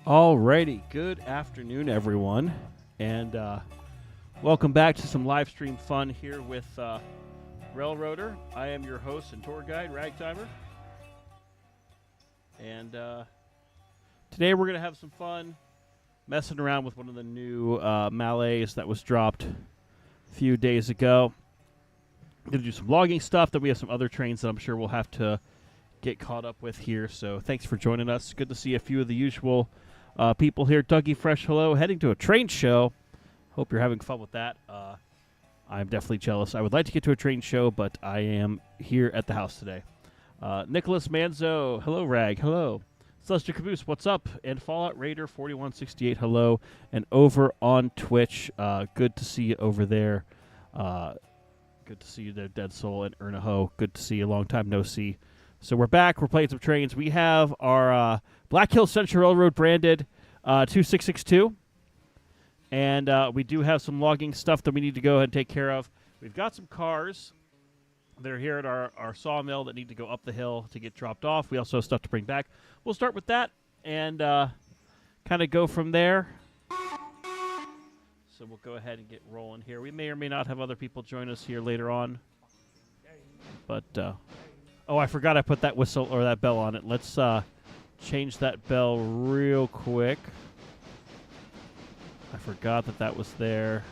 Alrighty, good afternoon, everyone, and welcome back to some live stream fun here with Railroader. I am your host and tour guide, Ragtimer, and today we're going to have some fun messing around with one of the new Malays that was dropped a few days ago. I'm going to do some logging stuff, then we have some other trains that I'm sure we'll have to get caught up with here, so thanks for joining us. Good to see a few of the usual people here. Dougie Fresh, hello. Heading to a train show. Hope you're having fun with that. I'm definitely jealous. I would like to get to a train show, but I am here at the house today. Nicholas Manzo, hello, Rag, hello. Celestial Caboose, what's up? And Fallout Raider 4168, hello. And over on Twitch, good to see you over there. Good to see you there, Dead Soul and Ernaho. Good to see you. Long time no see. So we're back. We're playing some trains. We have our Black Hills Central Railroad branded 2662. And we do have some logging stuff that we need to go ahead and take care of. We've got some cars that are here at our sawmill that need to go up the hill to get dropped off. We also have stuff to bring back. We'll start with that and kind of go from there. So we'll go ahead and get rolling here. We may or may not have other people join us here later on. But, oh, I forgot I put that whistle or that bell on it. Let's change that bell real quick. I forgot that was there.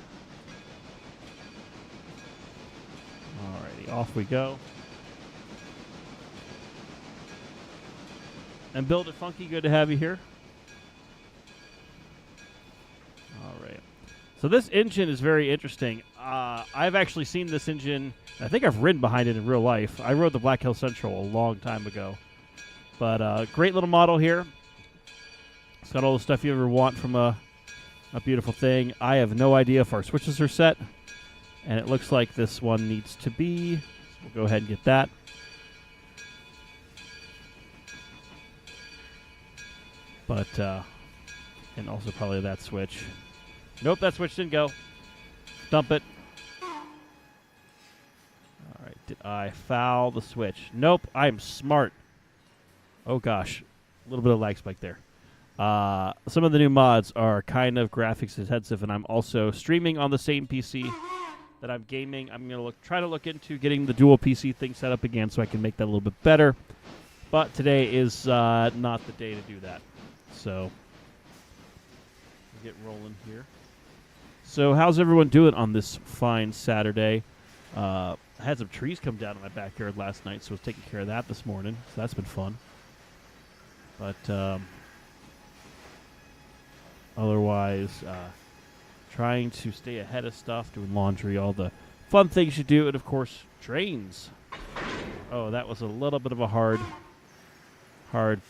Alrighty, off we go. And Build It Funky, good to have you here. Alright. So this engine is very interesting. I've actually seen this engine. I think I've ridden behind it in real life. I rode the Black Hills Central a long time ago. But great little model here. It's got all the stuff you ever want from a beautiful thing. I have no idea if our switches are set. And it looks like this one needs to be. So we'll go ahead and get that. But, and also probably that switch. Nope, that switch didn't go. Dump it. All right, did I foul the switch? Nope, I'm smart. Oh gosh, a little bit of lag spike there. Some of the new mods are kind of graphics intensive, and I'm also streaming on the same PC that I'm gaming. I'm going to try to look into getting the dual PC thing set up again so I can make that a little bit better. But today is not the day to do that. So, we'll get rolling here. So, how's everyone doing on this fine Saturday? I had some trees come down in my backyard last night, so I was taking care of that this morning. So, that's been fun. But, otherwise, trying to stay ahead of stuff, doing laundry, all the fun things you do, and, of course, trains. Oh, that was a little bit of a hard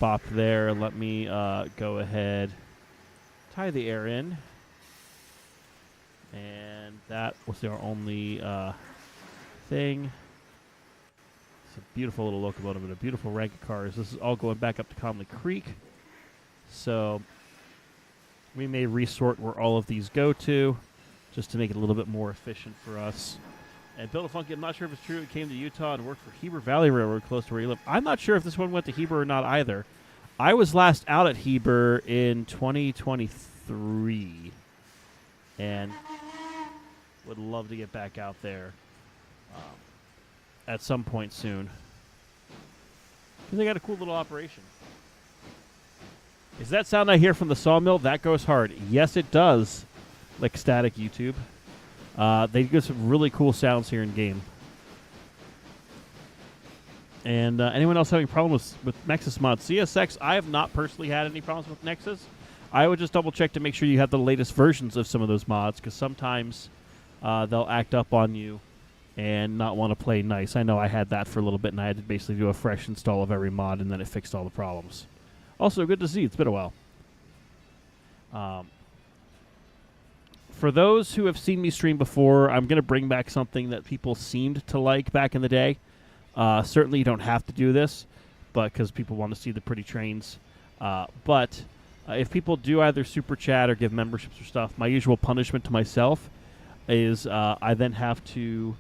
bop there. Let me go ahead, tie the air in. And that was our only thing. It's a beautiful little locomotive and a beautiful rank of cars. This is all going back up to Conley Creek. So we may resort where all of these go to just to make it a little bit more efficient for us. And Build a Funky, I'm not sure if it's true. It came to Utah and worked for Heber Valley Railroad close to where you live. I'm not sure if this one went to Heber or not either. I was last out at Heber in 2023. And would love to get back out there at some point soon. Because they got a cool little operation. Is that sound I hear from the sawmill? That goes hard. Yes, it does. Like static YouTube. They get some really cool sounds here in game. And anyone else having problems with Nexus mods? CSX, I have not personally had any problems with Nexus. I would just double check to make sure you have the latest versions of some of those mods, because sometimes they'll act up on you and not want to play nice. I know I had that for a little bit, and I had to basically do a fresh install of every mod, and then it fixed all the problems. Also, good to see. It's been a while. For those who have seen me stream before, I'm going to bring back something that people seemed to like back in the day. Certainly, you don't have to do this, but because people want to see the pretty trains. But if people do either super chat or give memberships or stuff, my usual punishment to myself is I then have to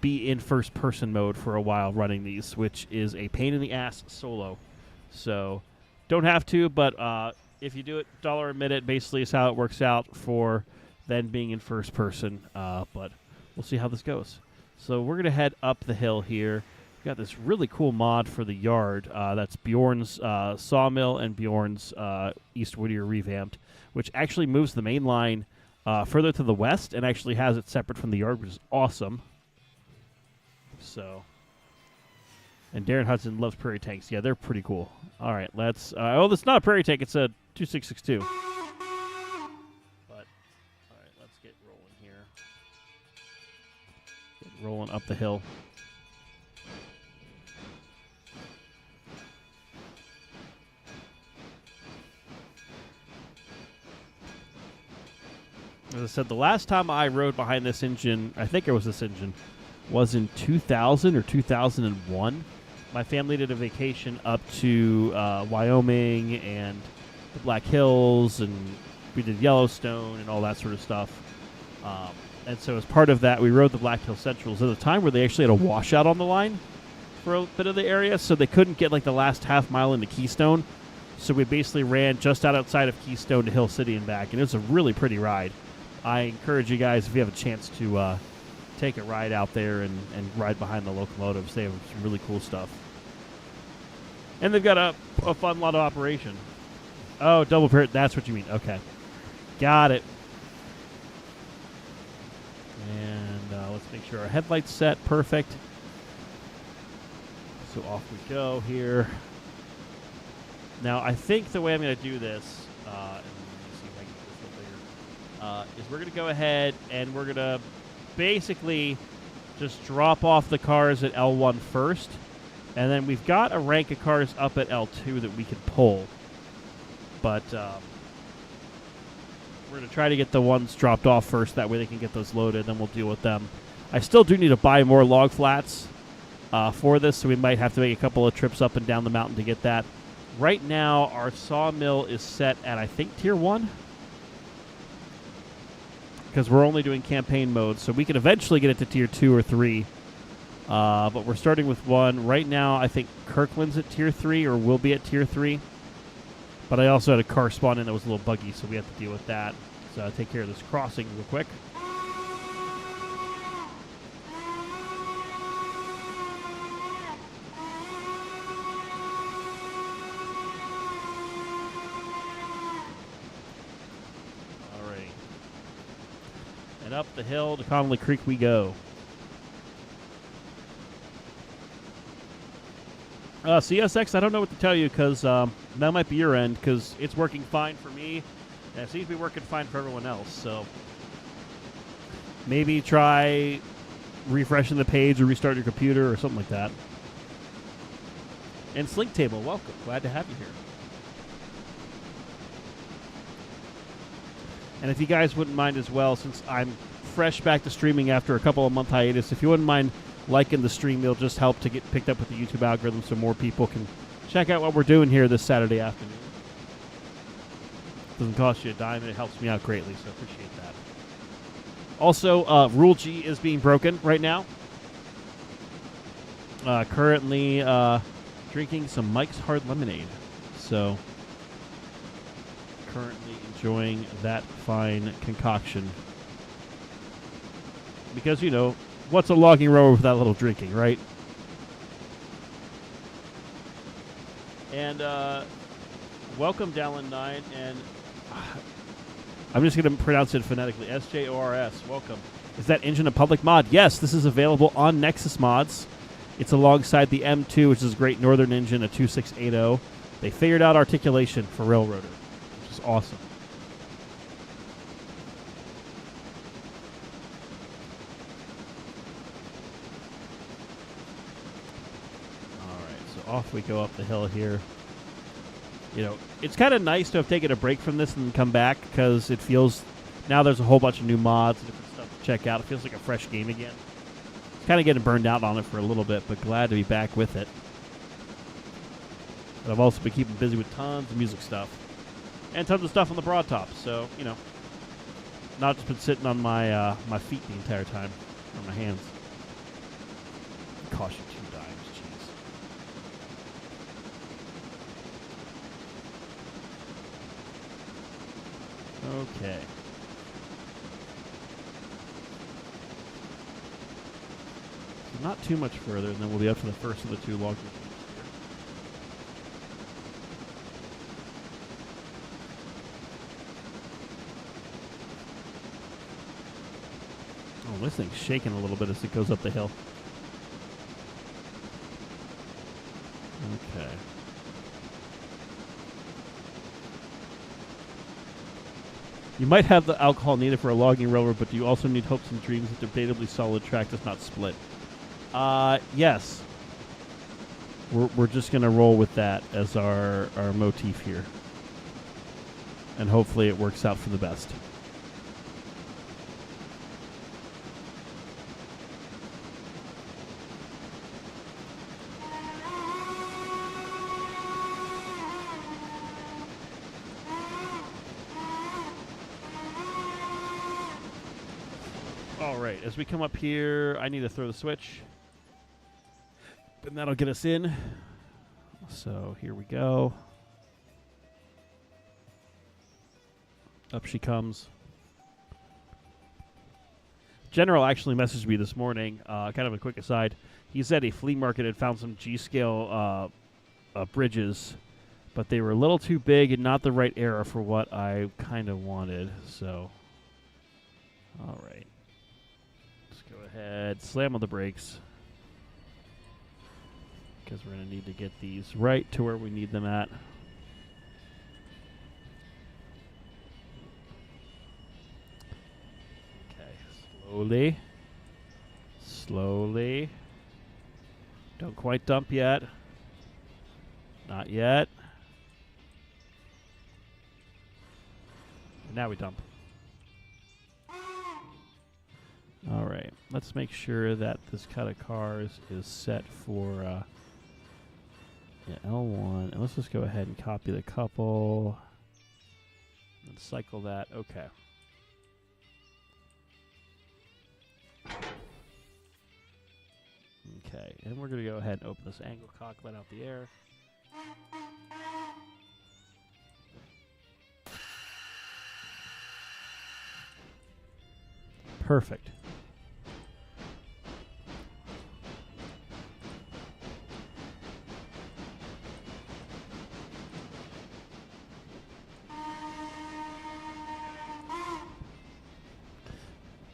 be in first-person mode for a while running these, which is a pain in the ass solo. So Don't have to, but if you do it, $1 a minute basically is how it works out for then being in first person. But we'll see how this goes. So we're going to head up the hill here. We've got this really cool mod for the yard. That's Bjorn's Sawmill and Bjorn's East Whittier revamped, which actually moves the main line further to the west and actually has it separate from the yard, which is awesome. So, and Darren Hudson loves prairie tanks. Yeah, they're pretty cool. All right, let's... oh, that's not a prairie tank. It's a 2662. But, all right, let's get rolling here. Get rolling up the hill. As I said, the last time I rode behind this engine, I think it was this engine, was in 2000 or 2001. My family did a vacation up to Wyoming and the Black Hills, and we did Yellowstone and all that sort of stuff. And so as part of that, we rode the Black Hill Centrals at a time where they actually had a washout on the line for a bit of the area, so they couldn't get like the last half mile into Keystone. So we basically ran just outside of Keystone to Hill City and back, and it was a really pretty ride. I encourage you guys, if you have a chance, to take a ride out there and ride behind the locomotives. They have some really cool stuff. And they've got a fun lot of operation. Oh, double parrot, that's what you mean. Okay. Got it. And let's make sure our headlights set. Perfect. So off we go here. Now, I think the way I'm going to do this, and let me see if I can get this a little bigger, is we're going to go ahead and we're going to basically just drop off the cars at L1 first, and then we've got a rank of cars up at L2 that we can pull. But we're going to try to get the ones dropped off first, that way they can get those loaded, then we'll deal with them. I still do need to buy more log flats for this, so we might have to make a couple of trips up and down the mountain to get that. Right now, our sawmill is set at, I think, Tier 1. Because we're only doing campaign mode, so we can eventually get it to Tier 2 or 3. But we're starting with 1. Right now, I think Kirkland's at Tier 3, or will be at Tier 3. But I also had a car spawn in that was a little buggy, so we have to deal with that. So I'll take care of this crossing real quick. And up the hill to Connolly Creek we go. CSX, I don't know what to tell you, because that might be your end, because it's working fine for me, and it seems to be working fine for everyone else. So maybe try refreshing the page or restart your computer or something like that. And Slink Table, welcome. Glad to have you here. And if you guys wouldn't mind as well, since I'm fresh back to streaming after a couple of month hiatus, if you wouldn't mind liking the stream, it'll just help to get picked up with the YouTube algorithm so more people can check out what we're doing here this Saturday afternoon. Doesn't cost you a dime, and it helps me out greatly, so I appreciate that. Also, Rule G is being broken right now. Currently drinking some Mike's Hard Lemonade. So, currently enjoying that fine concoction. Because, you know, what's a logging rower without a little drinking, right? And welcome, Dallin9, and I'm just going to pronounce it phonetically. SJORS, welcome. Is that engine a public mod? Yes, this is available on Nexus Mods. It's alongside the M2, which is a Great Northern engine, a 2680. They figured out articulation for Railroader, which is awesome. Off we go up the hill here. You know, it's kind of nice to have taken a break from this and then come back, because it feels, now there's a whole bunch of new mods and different stuff to check out. It feels like a fresh game again. Kind of getting burned out on it for a little bit, but glad to be back with it. But I've also been keeping busy with tons of music stuff and tons of stuff on the Broad Top. So, you know, not just been sitting on my my feet the entire time, or my hands. Caution. Okay. So not too much further, and then we'll be up to the first of the two log machines here. Oh, this thing's shaking a little bit as it goes up the hill. Okay. You might have the alcohol needed for a logging railroad, but do you also need hopes and dreams that debatably solid track does not split? Yes. We're just going to roll with that as our motif here. And hopefully it works out for the best. Alright, as we come up here, I need to throw the switch. And that'll get us in. So here we go. Up she comes. General actually messaged me this morning, kind of a quick aside. He said a flea market had found some G-scale bridges, but they were a little too big and not the right era for what I kind of wanted. So, all right. Let's go ahead, slam on the brakes, because we're going to need to get these right to where we need them at. Slowly. Slowly. Don't quite dump yet. Not yet. And now we dump. Alright. Let's make sure that this cut of cars is set for L1. And let's just go ahead and copy the couple. And cycle that. Okay. Okay, and we're going to go ahead and open this angle cock, let out the air. Perfect.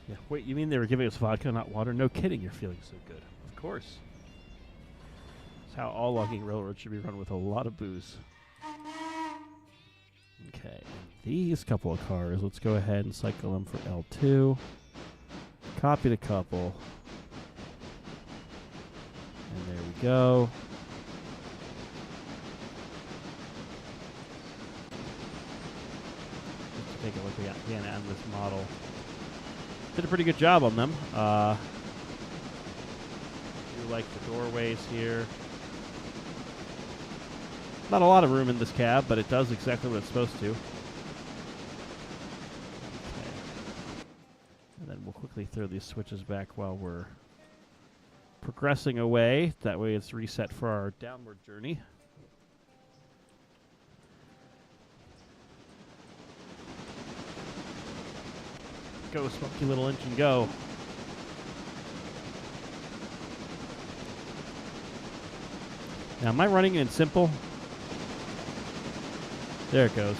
Yeah, wait, you mean they were giving us vodka, not water? No kidding, you're feeling so good. Of course. That's how all logging railroads should be run, with a lot of booze. Okay, these couple of cars, let's go ahead and cycle them for L2. Copy the couple. And there we go. Let's take a look again at this model. Did a pretty good job on them. I do like the doorways here. Not a lot of room in this cab, but it does exactly what it's supposed to. Okay. And then we'll quickly throw these switches back while we're progressing away. That way it's reset for our downward journey. Go, smoky little engine, go. Now, am I running it in simple? There it goes.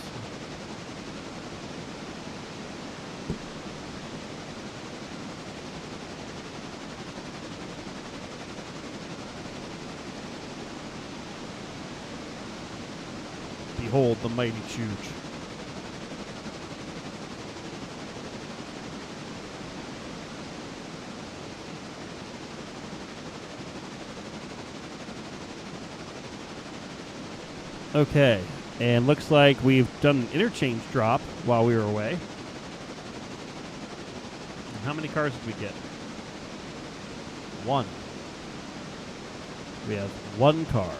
Behold the mighty Chooch. Okay, and looks like we've done an interchange drop while we were away. And how many cars did we get? One. We have one car.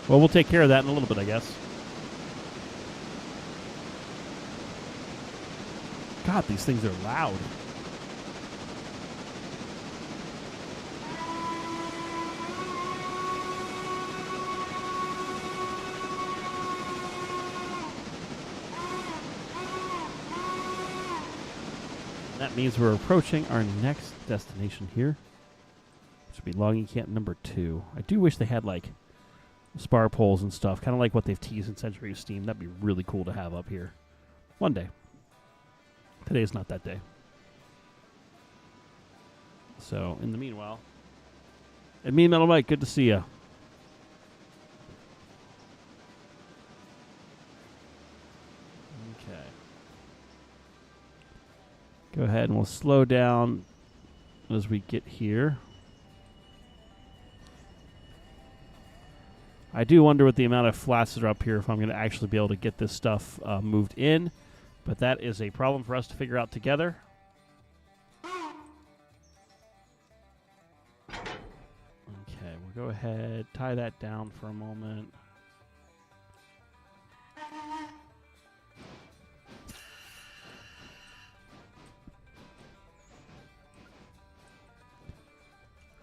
Well, we'll take care of that in a little bit, I guess. God, these things are loud. That means we're approaching our next destination here, which would be logging camp number 2. I do wish they had, like, spar poles and stuff, kind of like what they've teased in Century of Steam. That'd be really cool to have up here. One day. Today's not that day. So, in the meanwhile, and me, Metal Mike, good to see you. Okay. Go ahead and we'll slow down as we get here. I do wonder what the amount of flats that are up here if I'm going to actually be able to get this stuff moved in. But that is a problem for us to figure out together. Okay, we'll go ahead, tie that down for a moment.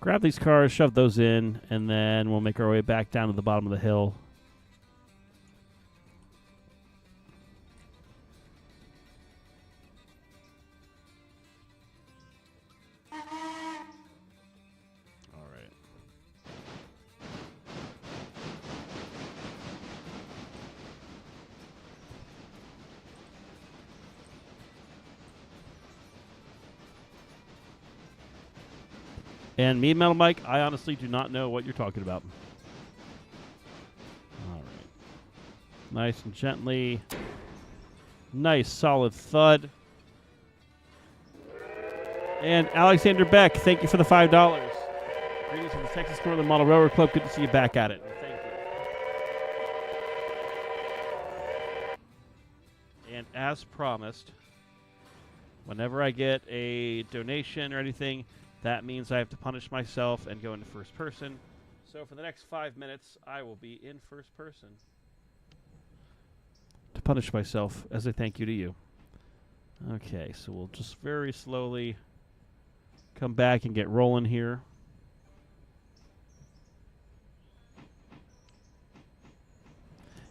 Grab these cars, shove those in, and then we'll make our way back down to the bottom of the hill. And me, Metal Mike, I honestly do not know what you're talking about. All right. Nice and gently. Nice, solid thud. And Alexander Beck, thank you for the $5. Greetings from the Texas Northern Model Railroad Club. Good to see you back at it. Thank you. And as promised, whenever I get a donation or anything, that means I have to punish myself and go into first person. So for the next 5 minutes, I will be in first person to punish myself as a thank you to you. Okay, so we'll just very slowly come back and get rolling here.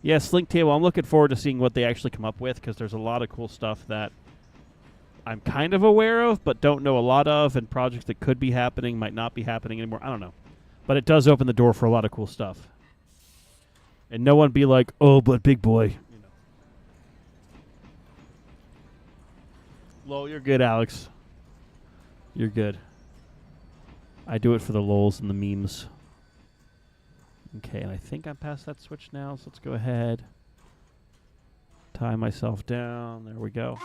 Yes, Link Table, I'm looking forward to seeing what they actually come up with, because there's a lot of cool stuff that I'm kind of aware of, but don't know a lot of, and projects that could be happening might not be happening anymore. I don't know. But it does open the door for a lot of cool stuff. And no one be like, oh, but big boy. You know. Lol, you're good, Alex. You're good. I do it for the lols and the memes. Okay, and I think I'm past that switch now, so let's go ahead. Tie myself down. There we go.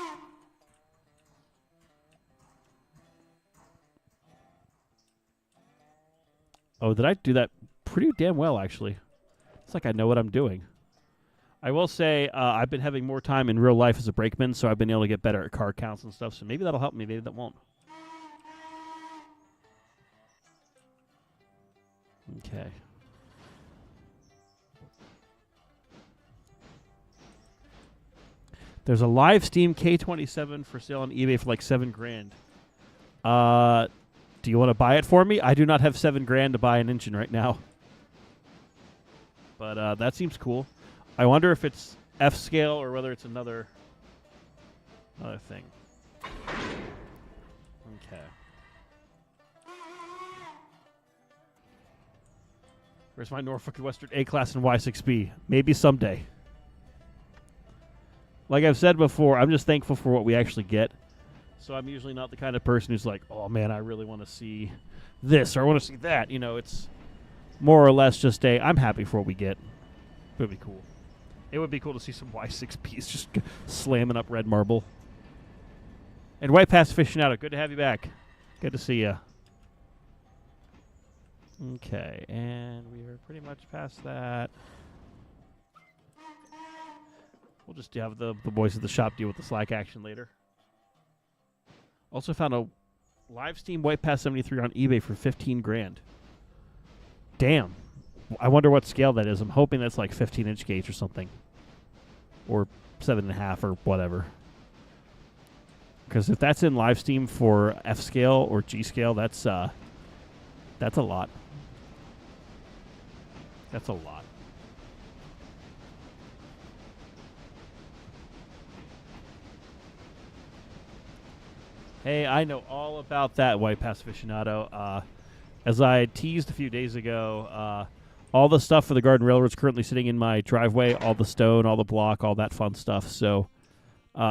Oh, did I do that pretty damn well, actually? It's like I know what I'm doing. I will say I've been having more time in real life as a brakeman, so I've been able to get better at car counts and stuff, so maybe that'll help me, maybe that won't. Okay. There's a live Steam K27 for sale on eBay for like $7,000. Do you want to buy it for me? I do not have $7,000 to buy an engine right now. But that seems cool. I wonder if it's F scale or whether it's another thing. Okay. Where's my Norfolk Western A-Class and Y6B? Maybe someday. Like I've said before, I'm just thankful for what we actually get. So I'm usually not the kind of person who's like, oh, man, I really want to see this or I want to see that. You know, it's more or less just I'm happy for what we get. It would be cool. It would be cool to see some Y6Bs just slamming up red marble. And White Pass Aficionado, good to have you back. Good to see you. Okay, and we are pretty much past that. We'll just have the boys at the shop deal with the Slack action later. Also found a live Steam White Pass 73 on eBay for $15,000. Damn. I wonder what scale that is. I'm hoping that's like 15-inch gauge or something. Or 7.5 or whatever. Because if that's in live Steam for F scale or G scale, that's a lot. That's a lot. Hey, I know all about that, White Pass aficionado. As I teased a few days ago, all the stuff for the Garden Railroad is currently sitting in my driveway, all the stone, all the block, all that fun stuff. So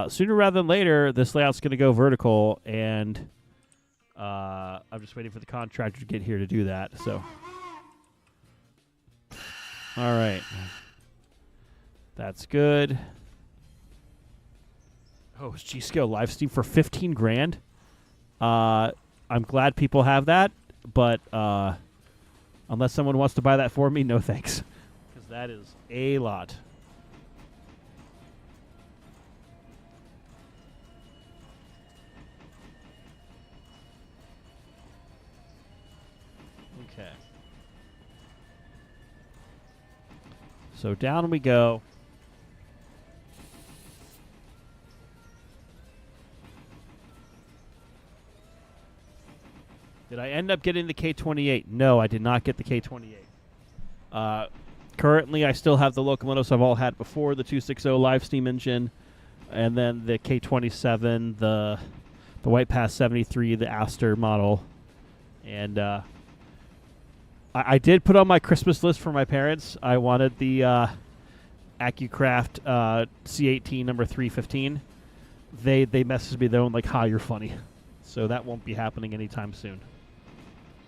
sooner rather than later, this layout's going to go vertical, and I'm just waiting for the contractor to get here to do that. So, all right. That's good. Oh, is G-Scale Livestream for 15 grand? I'm glad people have that, but unless someone wants to buy that for me, no thanks. Because that is a lot. Okay. So down we go. Did I end up getting the K28? No, I did not get the K28. Currently, I still have the locomotives I've all had before, the 260 live steam engine, and then the K27, the White Pass 73, the Aster model. And I did put on my Christmas list for my parents. I wanted the AccuCraft C18 number 315. They messaged me though and like, "Ha, you're funny." So that won't be happening anytime soon.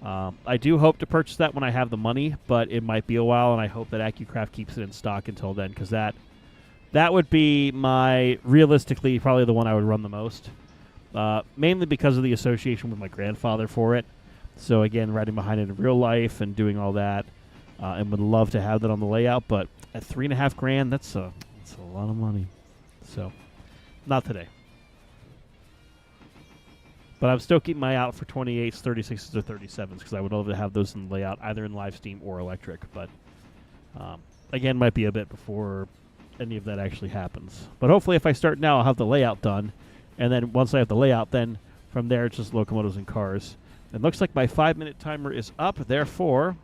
I do hope to purchase that when I have the money, but it might be a while, and I hope that AccuCraft keeps it in stock until then, because that would be realistically, probably the one I would run the most, mainly because of the association with my grandfather for it. So again, riding behind it in real life and doing all that, and would love to have that on the layout, but at $3.5 grand, that's a lot of money. So, not today. But I'm still keeping my eye out for 28s, 36s, or 37s because I would love to have those in the layout, either in live steam or electric. But again, might be a bit before any of that actually happens. But hopefully, if I start now, I'll have the layout done, and then once I have the layout, then from there it's just locomotives and cars. It looks like my 5-minute timer is up. Therefore,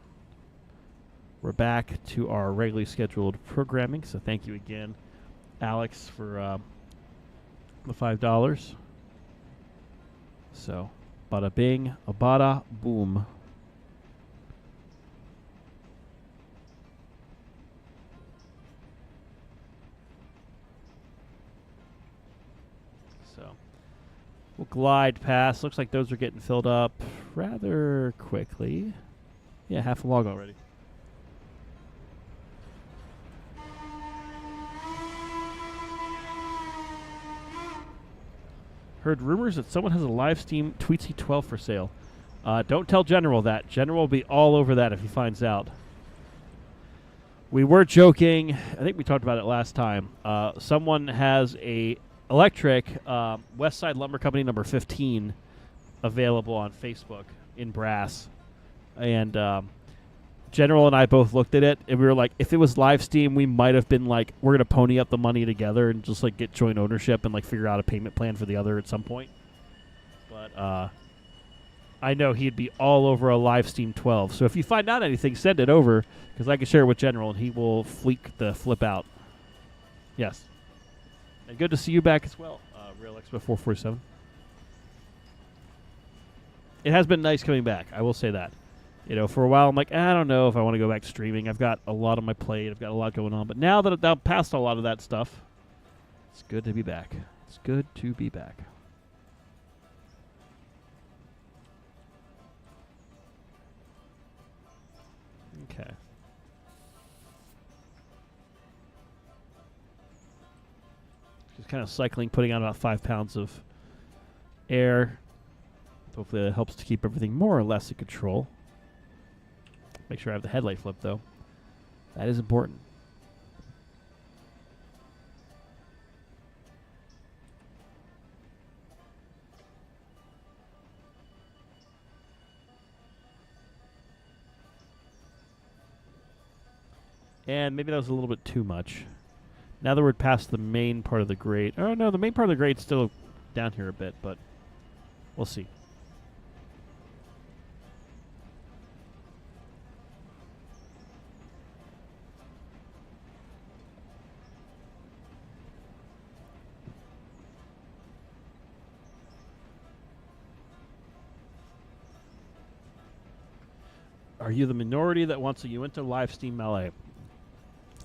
we're back to our regularly scheduled programming. So thank you again, Alex, for the $5. So, bada bing, a bada boom. So, we'll glide past. Looks like those are getting filled up rather quickly. Yeah, half a log already. Heard rumors that someone has a live steam Tweetsy 12 for sale. Don't tell General that. General will be all over that if he finds out. We were joking. I think we talked about it last time. Someone has a electric West Side Lumber Company number 15 available on Facebook in brass. And General and I both looked at it, and we were like, if it was live steam, we might have been like, we're going to pony up the money together and just like get joint ownership and like figure out a payment plan for the other at some point. But I know he'd be all over a live steam 12. So if you find out anything, send it over, because I can share it with General, and he will flip out. Yes. And good to see you back as well, Rail Expo 447. It has been nice coming back, I will say that. You know, for a while, I'm like, I don't know if I want to go back to streaming. I've got a lot on my plate. I've got a lot going on. But now that I'm past a lot of that stuff, it's good to be back. It's good to be back. Okay. Just kind of cycling, putting on about 5 pounds of air. Hopefully that helps to keep everything more or less in control. Make sure I have the headlight flip, though. That is important. And maybe that was a little bit too much. Now that we're past the main part of the grade. Oh, no, the main part of the grade's still down here a bit, but we'll see. Are you the minority that wants a Uinta Livestream Melee?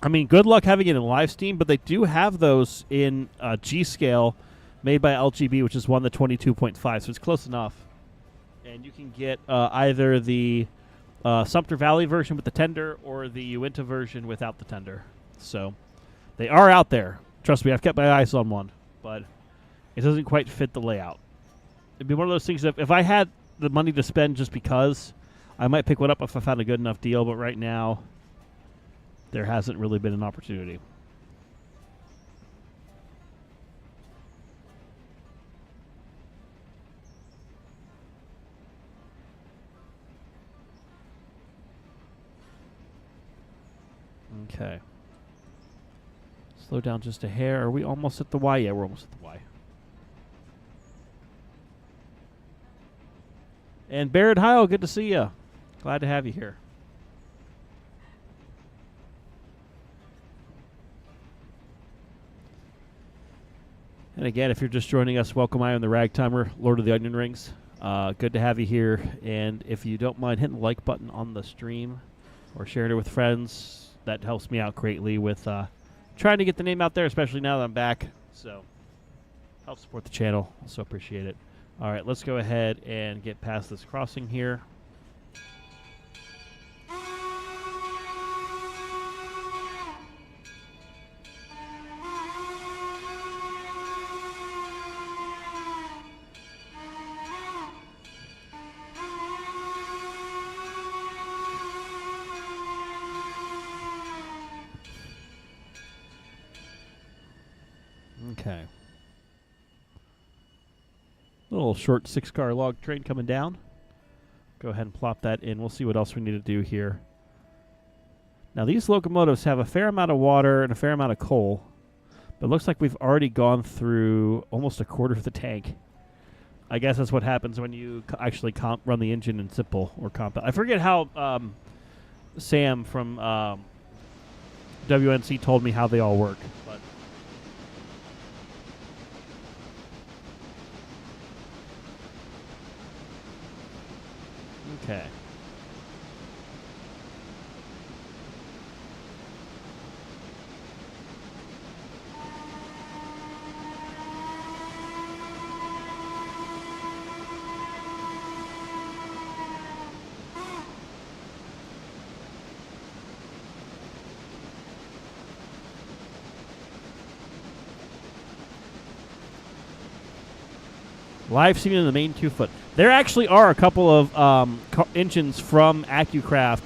I mean, good luck having it in Livestream, but they do have those in G-Scale made by LGB, which is one the 22.5, so it's close enough. And you can get either the Sumter Valley version with the tender or the Uinta version without the tender. So they are out there. Trust me, I've kept my eyes on one, but it doesn't quite fit the layout. It'd be one of those things that if I had the money to spend just because, I might pick one up if I found a good enough deal, but right now there hasn't really been an opportunity. Okay. Slow down just a hair. Are we almost at the Y? Yeah, we're almost at the Y. And Barrett Heil, good to see you. Glad to have you here. And again, if you're just joining us, welcome. I am the Ragtimer, Lord of the Onion Rings. Good to have you here. And if you don't mind hitting the like button on the stream or sharing it with friends, that helps me out greatly with trying to get the name out there, especially now that I'm back. So help support the channel. Also appreciate it. All right, let's go ahead and get past this crossing here. Okay. Little short 6-car log train coming down. Go ahead and plop that in. We'll see what else we need to do here. Now, these locomotives have a fair amount of water and a fair amount of coal, but it looks like we've already gone through almost a quarter of the tank. I guess that's what happens when you actually run the engine in simple or compound. I forget how Sam from WNC told me how they all work, but okay. Live streaming in the main 2-foot. There actually are a couple of engines from AccuCraft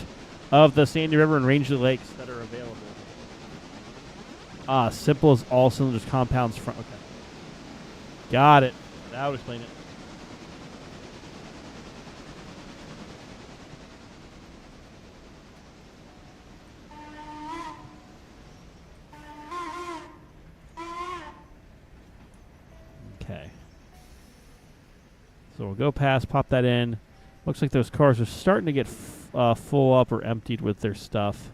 of the Sandy River and Rangeley Lakes that are available. Simple as all cylinders, compounds front. Okay. Got it. That would explain it. Okay. So we'll go past, pop that in. Looks like those cars are starting to get full up or emptied with their stuff.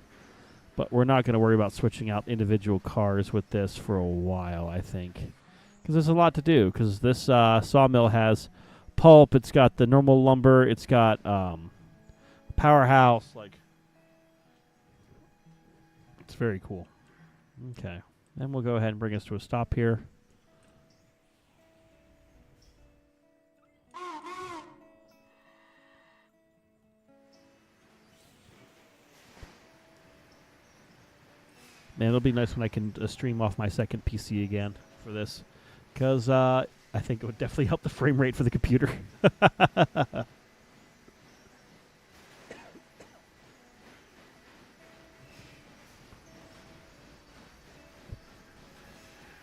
But we're not going to worry about switching out individual cars with this for a while, I think. Because there's a lot to do. Because this sawmill has pulp. It's got the normal lumber. It's got powerhouse. Like, it's very cool. Okay. Then we'll go ahead and bring us to a stop here. Man, it'll be nice when I can stream off my second PC again for this. Because I think it would definitely help the frame rate for the computer.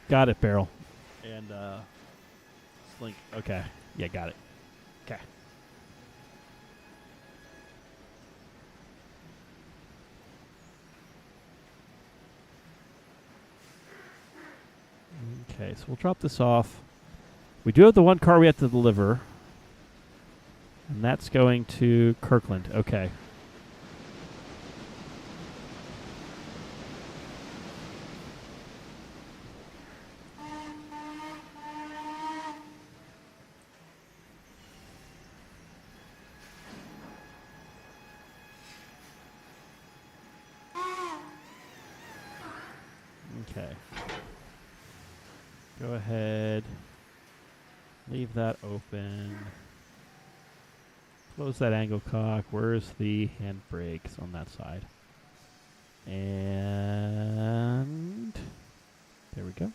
Got it, Barrel. And Slink. Okay. Yeah, got it. Okay. Okay, so we'll drop this off. We do have the one car we have to deliver. And that's going to Kirkland. Okay. Okay. Go ahead. Leave that open. Close that angle cock. Where's the handbrakes on that side? And there we go.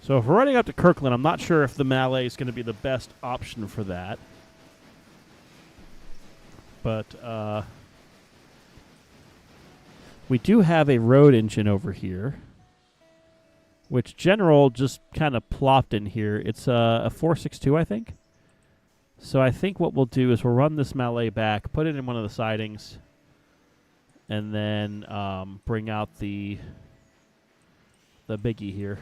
So if we're running up to Kirkland, I'm not sure if the Mallet is going to be the best option for that. But we do have a road engine over here, which General just kind of plopped in here. It's a 462, I think. So I think what we'll do is we'll run this Mallet back, put it in one of the sidings, and then bring out the biggie here.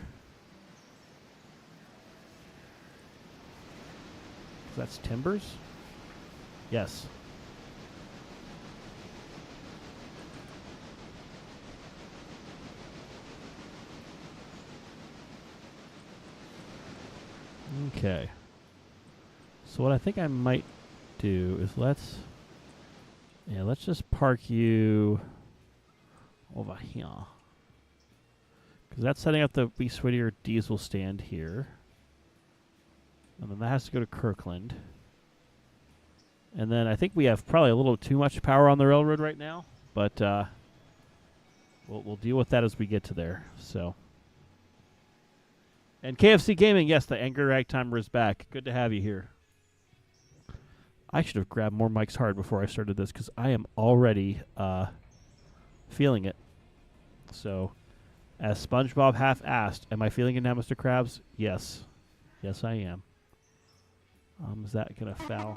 That's timbers? Yes. Okay. So what I think I might do is let's just park you over here. Because that's setting up the Beast Whittier diesel stand here. And then that has to go to Kirkland. And then I think we have probably a little too much power on the railroad right now. But we'll deal with that as we get to there. So. And KFC Gaming, yes, the Anger Rag Timer is back. Good to have you here. I should have grabbed more Mike's Hard before I started this because I am already feeling it. So, as SpongeBob half asked, am I feeling it now, Mr. Krabs? Yes. Yes, I am. Is that going to foul?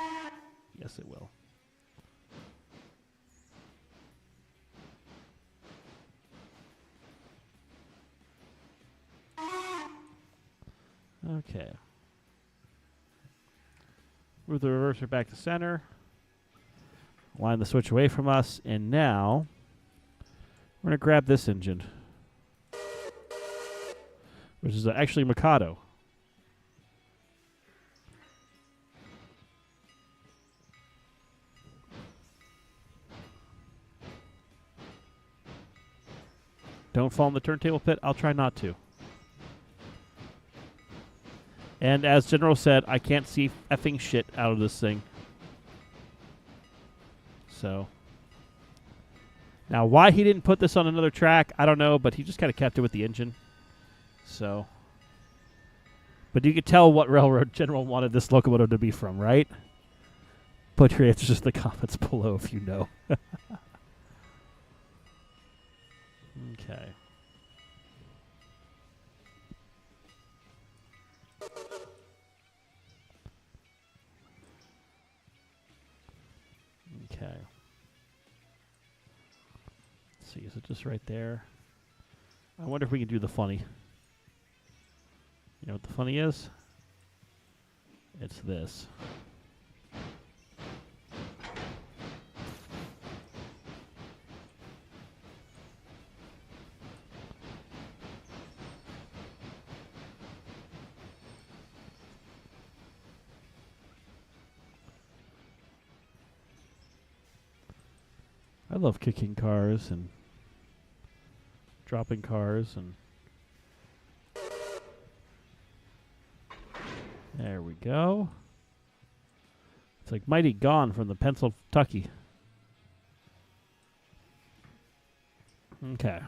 Yes, it will. Okay. Move the reverser back to center. Line the switch away from us. And now, we're going to grab this engine, which is actually Mikado. Don't fall in the turntable pit. I'll try not to. And as General said, I can't see effing shit out of this thing. So. Now, why he didn't put this on another track, I don't know, but he just kind of kept it with the engine. So. But you could tell what railroad General wanted this locomotive to be from, right? Put your answers in the comments below if you know. Okay. Okay. Let's see, is it just right there? I wonder if we can do the funny. You know what the funny is? It's this. I love kicking cars and dropping cars and there we go. It's like Mighty Gone from the Pennsylvania. Okay.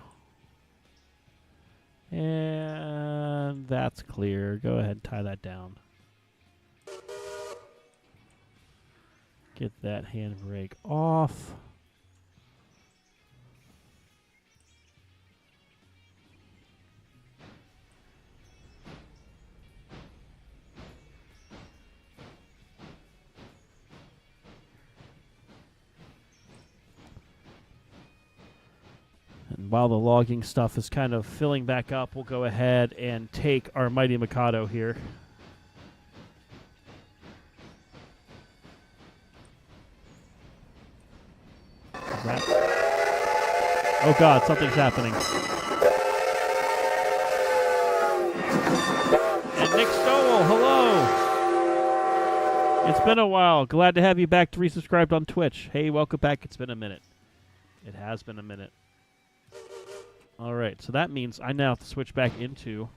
And that's clear. Go ahead and tie that down. Get that handbrake off. And while the logging stuff is kind of filling back up, we'll go ahead and take our Mighty Mikado here. Oh God, something's happening. been a while. Glad to have you back to resubscribed on Twitch. Hey, welcome back. It's been a minute. It has been a minute. All right, so that means I now have to switch back into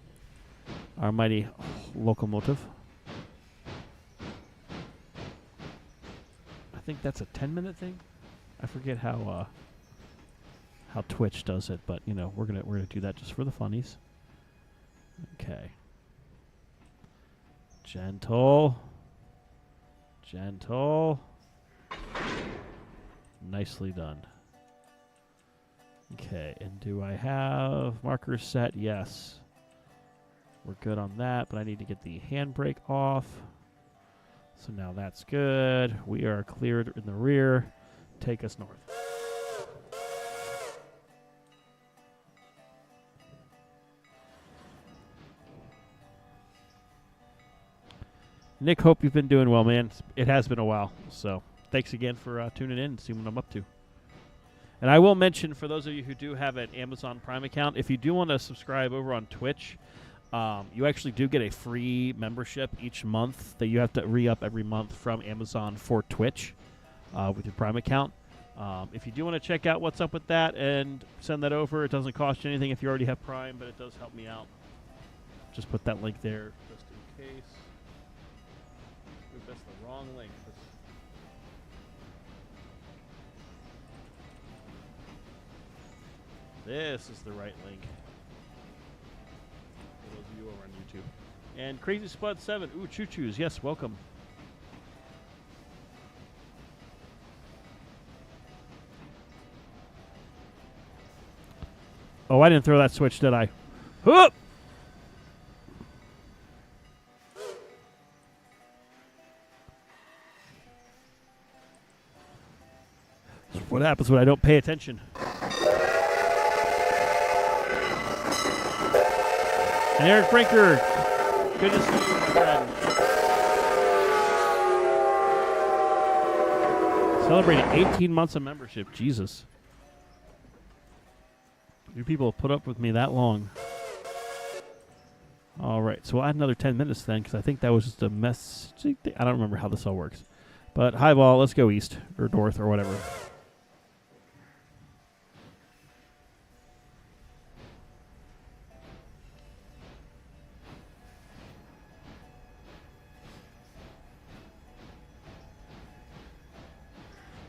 our mighty locomotive. I think that's a 10-minute thing. I forget how Twitch does it, but you know we're gonna do that just for the funnies. Okay. Gentle. Gentle. Nicely done. Okay, and do I have markers set? Yes. We're good on that, but I need to get the handbrake off. So now that's good. We are cleared in the rear. Take us north. Nick, hope you've been doing well, man. It has been a while, so thanks again for tuning in and seeing what I'm up to. And I will mention, for those of you who do have an Amazon Prime account, if you do want to subscribe over on Twitch, you actually do get a free membership each month that you have to re-up every month from Amazon for Twitch with your Prime account. If you do want to check out what's up with that and send that over, it doesn't cost you anything if you already have Prime, but it does help me out. Just put that link there just in case. Ooh, that's the wrong link. This is the right link. For those of you over on YouTube. And Crazy Spud 7. Ooh, choo-choos. Yes, welcome. Oh, I didn't throw that switch, did I? Whoop! That's what happens when I don't pay attention. And Eric Brinker, good to see you, my friend. Celebrating 18 months of membership. Jesus. You people have put up with me that long. All right, so we'll add another 10 minutes then, because I think that was just a mess. I don't remember how this all works. But highball, let's go east, or north, or whatever.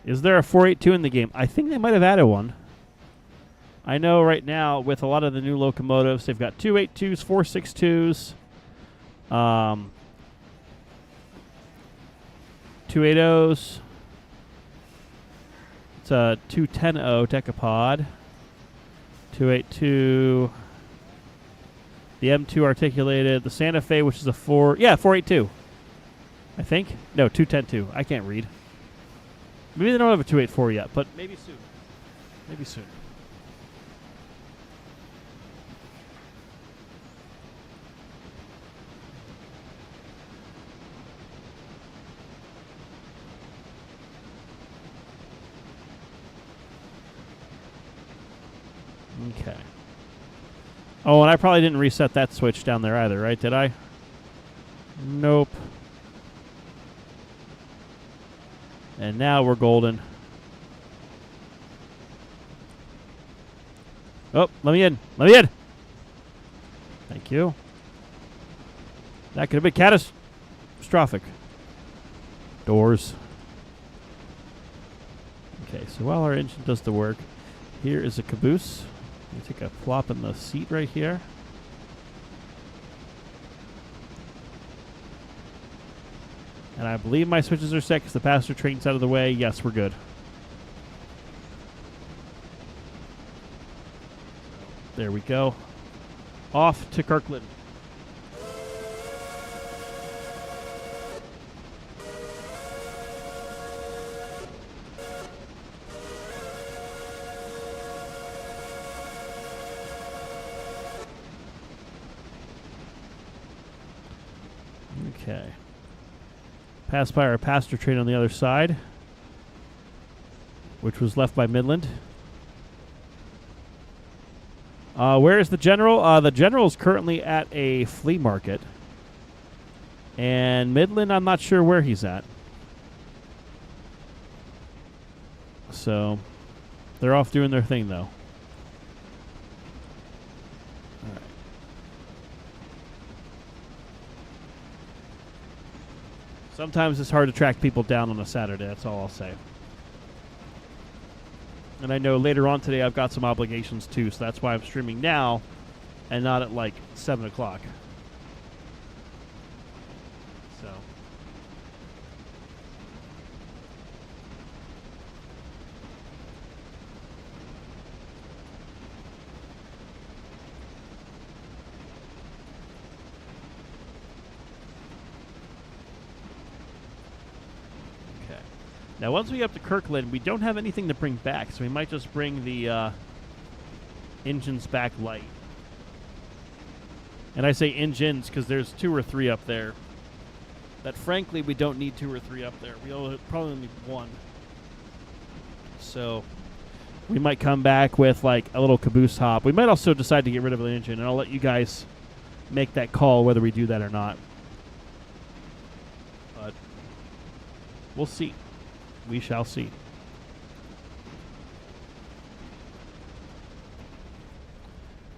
Is there a 482 in the game? I think they might have added one. I know right now with a lot of the new locomotives, they've got 282s, 462s, 280s. It's a 210 decapod. 282. The M2 articulated. The Santa Fe, which is a 482. I think. No, 210-2. I can't read. Maybe they don't have a 284 yet, but maybe soon. Maybe soon. Okay. Oh, and I probably didn't reset that switch down there either, right? Did I? Nope. And now we're golden. Oh, let me in. Let me in. Thank you. That could have been catastrophic. Doors. Okay, so while our engine does the work, here is a caboose. Let me take a flop in the seat right here. And I believe my switches are set because the passenger train's out of the way. Yes, we're good. There we go. Off to Kirkland. Okay. Passed by our passenger train on the other side, which was left by Midland. Where is the General? The General is currently at a flea market. And Midland, I'm not sure where he's at. So they're off doing their thing, though. All right. Sometimes it's hard to track people down on a Saturday. That's all I'll say. And I know later on today I've got some obligations too, so that's why I'm streaming now and not at like 7 o'clock. So. Okay. Now once we get up to Kirkland, we don't have anything to bring back, so we might just bring the engines back light. And I say engines because there's 2 or 3 up there. That frankly, we don't need 2 or 3 up there. We probably need 1. So we might come back with like a little caboose hop. We might also decide to get rid of an engine, and I'll let you guys make that call whether we do that or not. But we'll see. We shall see.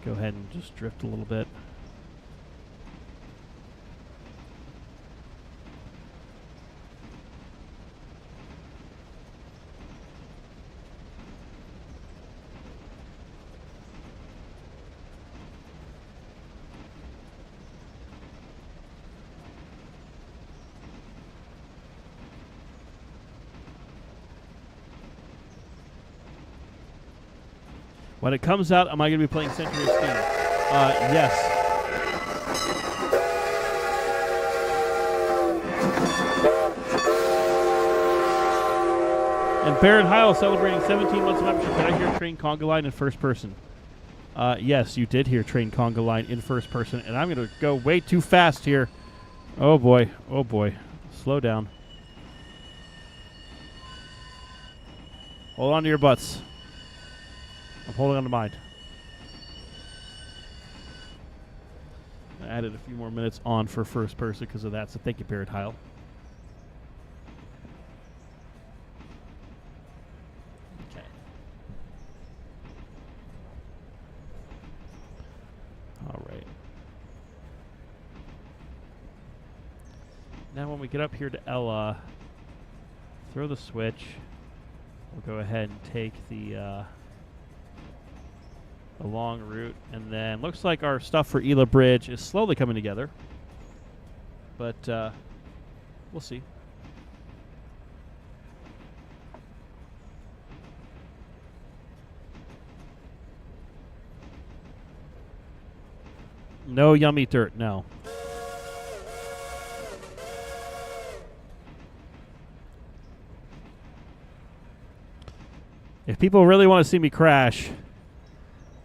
Go ahead and just drift a little bit. When it comes out, am I going to be playing Century of Steam? Yes. And Baron Heil celebrating 17 months of membership. Did I hear Train Conga Line in first person? Yes, you did hear Train Conga Line in first person. And I'm going to go way too fast here. Oh, boy. Oh, boy. Slow down. Hold on to your butts. I'm holding on to mine. I added a few more minutes on for first person because of that, so thank you, Barrett Heil. Okay. All right. Now when we get up here to Ella, throw the switch. We'll go ahead and take the long route, and then looks like our stuff for Ela Bridge is slowly coming together, but we'll see. No yummy dirt, no. If people really want to see me crash,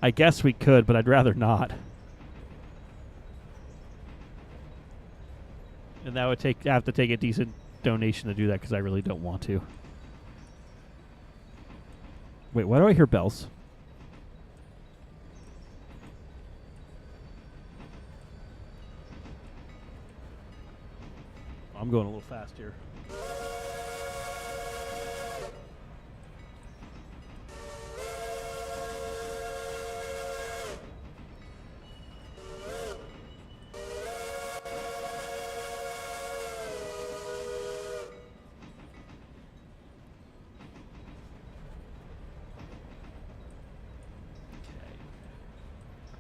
I guess we could, but I'd rather not. And that would have to take a decent donation to do that because I really don't want to. Wait, why do I hear bells? I'm going a little fast here.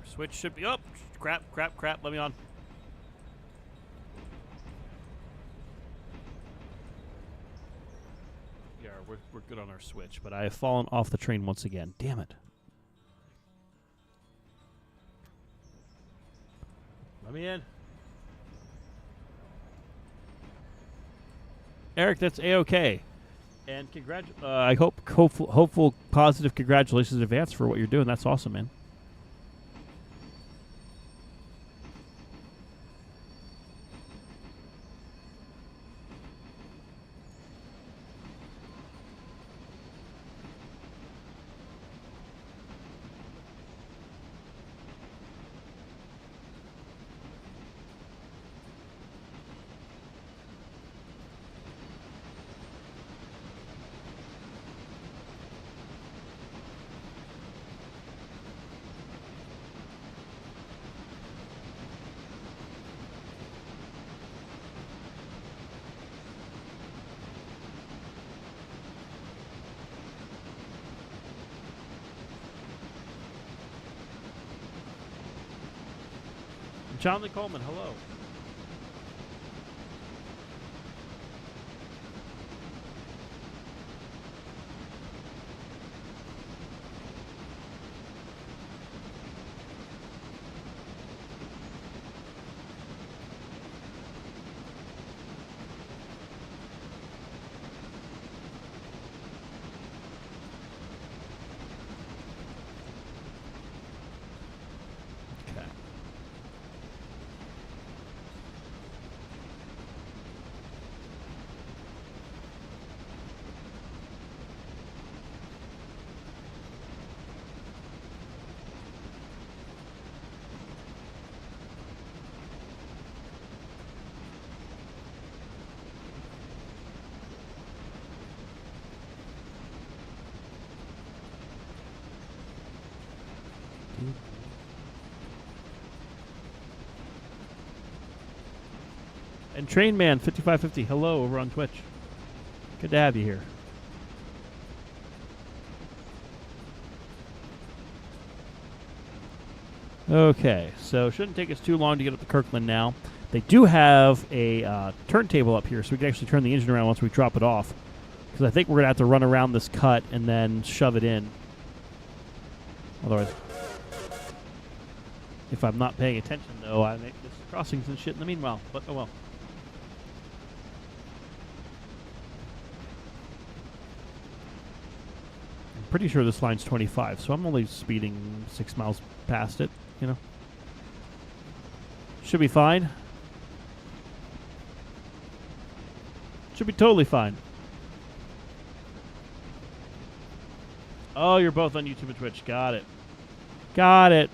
Switch should be up. Crap, crap, crap. Let me on. Yeah, we're good on our switch, but I have fallen off the train once again. Damn it. Let me in. Eric, that's A-OK. And I hope hopeful positive congratulations in advance for what you're doing. That's awesome, man. Jonathan Coleman, hello. And Trainman 5550, hello over on Twitch. Good to have you here. Okay, so shouldn't take us too long to get up to Kirkland now. They do have a turntable up here, so we can actually turn the engine around once we drop it off. Because I think we're going to have to run around this cut and then shove it in. Otherwise, if I'm not paying attention, though, I make this crossings and shit in the meanwhile. But oh well. I'm pretty sure this line's 25, so I'm only speeding 6 miles past it, you know. Should be fine. Should be totally fine. Oh, you're both on YouTube and Twitch. Got it. Got it.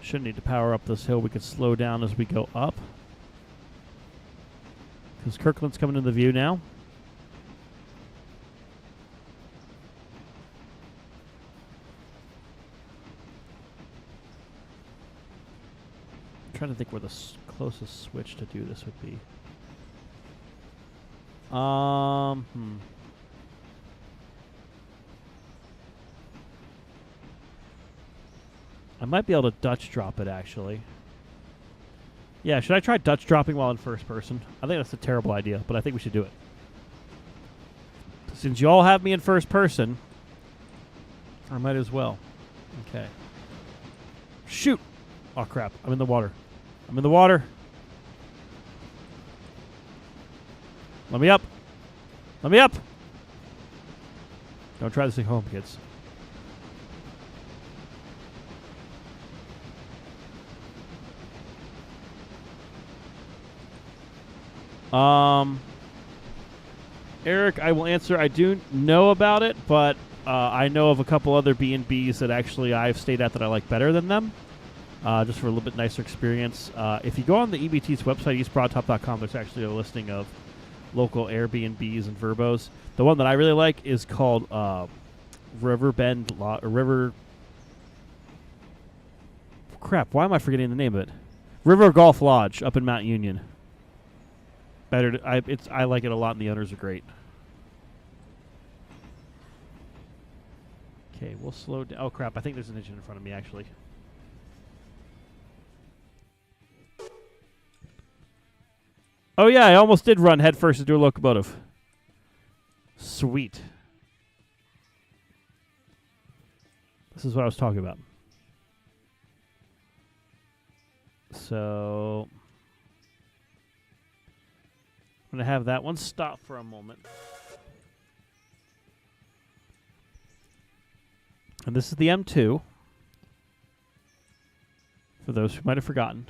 Shouldn't need to power up this hill. We could slow down as we go up. Because Kirkland's coming into view now. I'm trying to think where the closest switch to do this would be. I might be able to Dutch drop it, actually. Yeah, should I try Dutch dropping while in first person? I think that's a terrible idea, but I think we should do it. Since you all have me in first person, I might as well. Okay. Shoot! Oh, crap. I'm in the water. I'm in the water. Let me up. Let me up! Don't try this at home, kids. Eric, I will answer. I do know about it, but I know of a couple other B&Bs that actually I've stayed at that I like better than them, just for a little bit nicer experience. If you go on the EBT's website, eastbroadtop.com, there's actually a listing of local Airbnbs and Verbos. The one that I really like is called River. Crap, why am I forgetting the name of it? River Golf Lodge up in Mount Union. Better. I like it a lot, and the owners are great. Okay, we'll slow down. Oh crap! I think there's an engine in front of me, actually. Oh yeah, I almost did run headfirst into a locomotive. Sweet. This is what I was talking about. So I'm going to have that one stop for a moment. And this is the M2, for those who might have forgotten.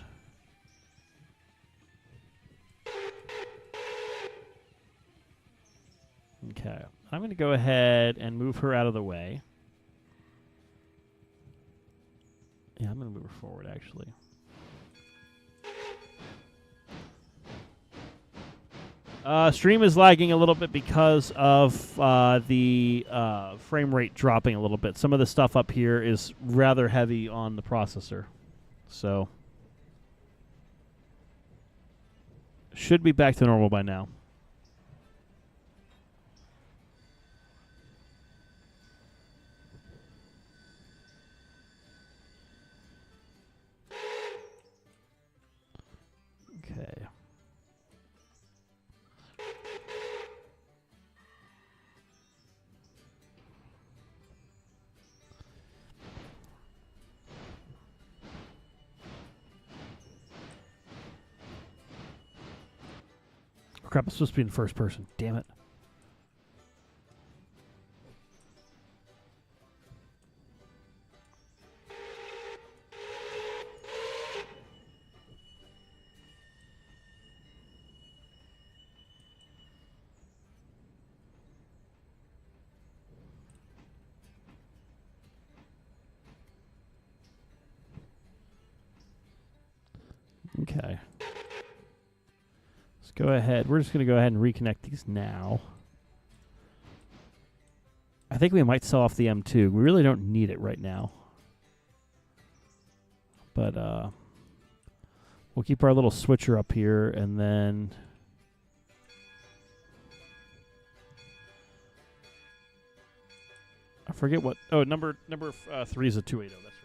Okay. I'm going to go ahead and move her out of the way. Yeah, I'm going to move her forward, actually. Stream is lagging a little bit because of the frame rate dropping a little bit. Some of the stuff up here is rather heavy on the processor. So should be back to normal by now. Okay. Crap, it's supposed to be in first person. Damn it. Okay. Let's go ahead. We're just going to go ahead and reconnect these now. I think we might sell off the M2. We really don't need it right now. But we'll keep our little switcher up here, and then I forget what. Oh, number 3 is a 280. That's right.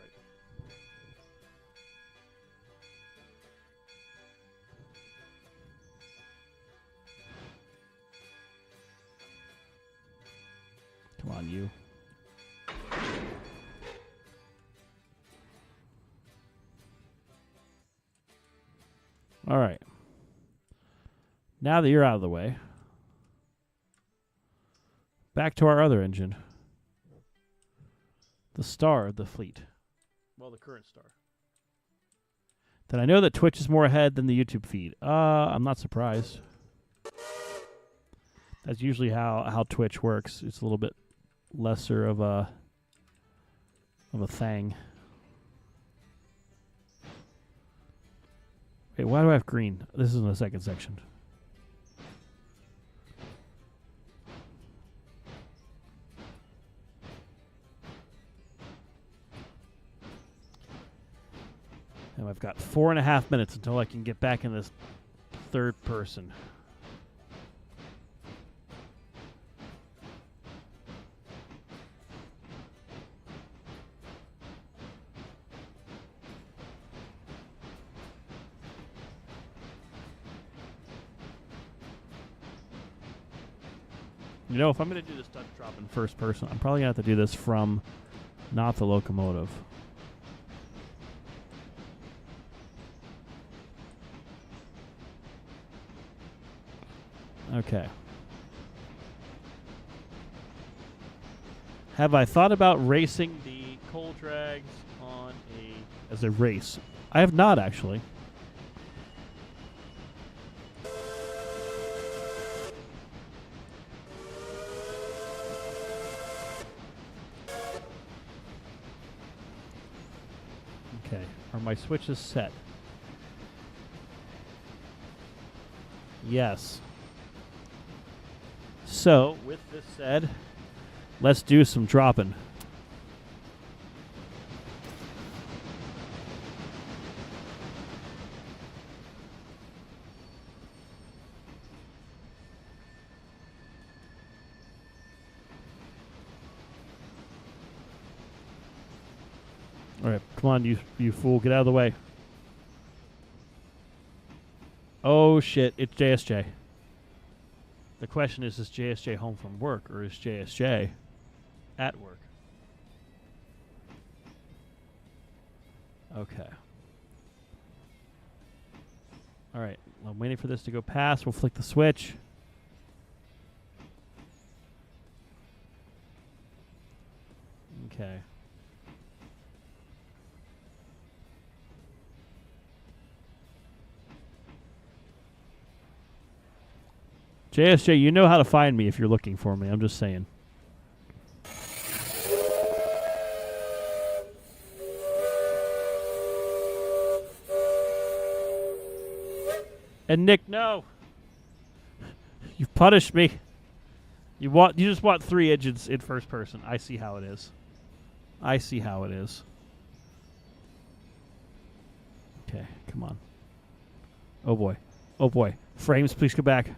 Come on, you. All right. Now that you're out of the way, back to our other engine. The star of the fleet. Well, the current star. Then I know that Twitch is more ahead than the YouTube feed. I'm not surprised. That's usually how Twitch works. It's a little bit lesser of a thing. Wait, why do I have green? This is in the second section. And I've got 4.5 minutes until I can get back in this third person. You know, if I'm going to do this Dutch drop in first person, I'm probably going to have to do this from not the locomotive. Okay. Have I thought about racing the coal drags on as a race? I have not, actually. Okay. Are my switches set? Yes. So, with this said, let's do some dropping. All right, come on, you fool, get out of the way. Oh shit, it's JSJ. The question is JSJ home from work or is JSJ at work? Okay. All right, I'm waiting for this to go past. We'll flick the switch. Okay. JSJ, you know how to find me if you're looking for me. I'm just saying. And Nick, no. You've punished me. You just want 3 engines in first person. I see how it is. I see how it is. Okay, come on. Oh boy. Oh boy. Frames, please come back.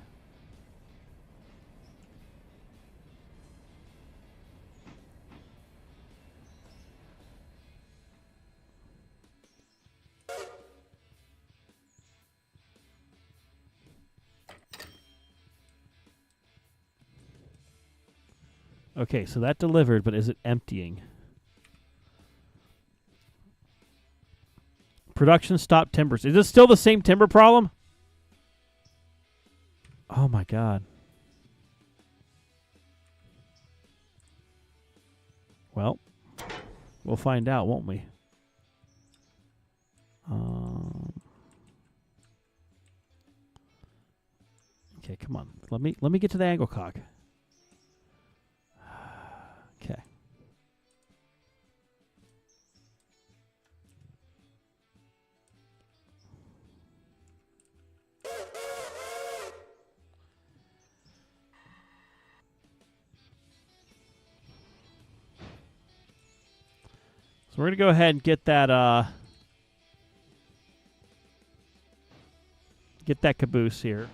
Okay, so that delivered, but is it emptying? Production stop timbers. Is this still the same timber problem? Oh my god. Well, we'll find out, won't we? Okay, come on. Let me get to the angle cock. Okay. So we're going to go ahead and get that caboose here.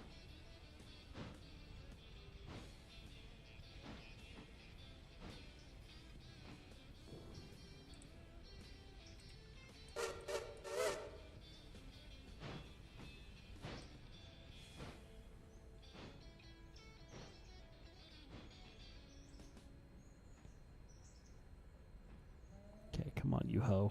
Okay, come on, you hoe.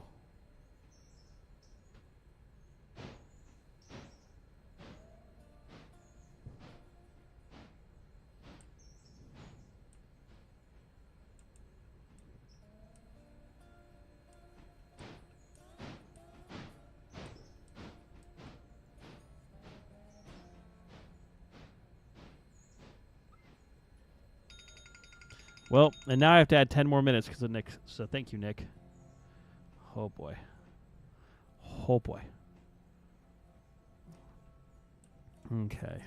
Well, and now I have to add 10 more minutes because of Nick. So thank you, Nick. Oh boy. Oh boy. Okay.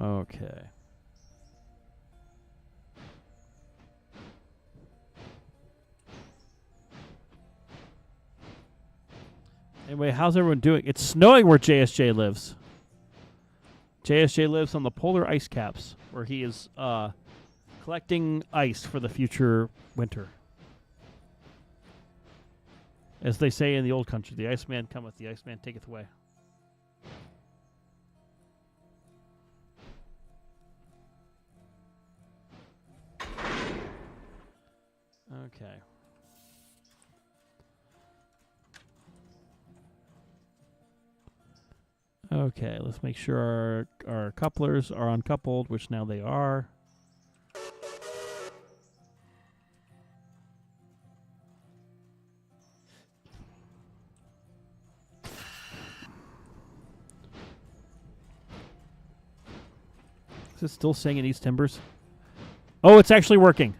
Okay. Anyway, how's everyone doing? It's snowing where JSJ lives. JSJ lives on the polar ice caps, where he is collecting ice for the future winter. As they say in the old country, the Iceman cometh, the Iceman taketh away. Okay. Okay, let's make sure our couplers are uncoupled, which now they are. Is it still saying it needs timbers? Oh, it's actually working.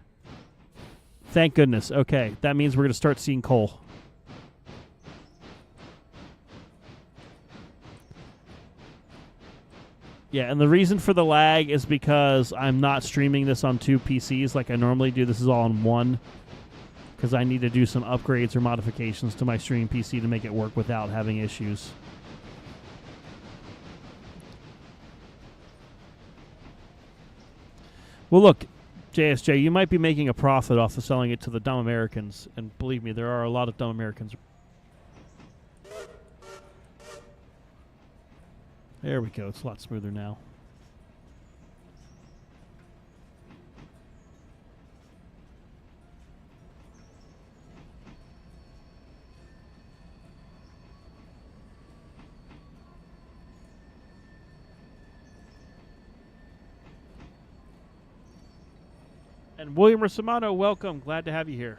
Thank goodness. Okay, that means we're going to start seeing coal. Yeah, and the reason for the lag is because I'm not streaming this on two PCs like I normally do. This is all on one because I need to do some upgrades or modifications to my streaming PC to make it work without having issues. Well, look, JSJ, you might be making a profit off of selling it to the dumb Americans, and believe me, there are a lot of dumb Americans. There we go. It's a lot smoother now. And William Rosimano, welcome. Glad to have you here.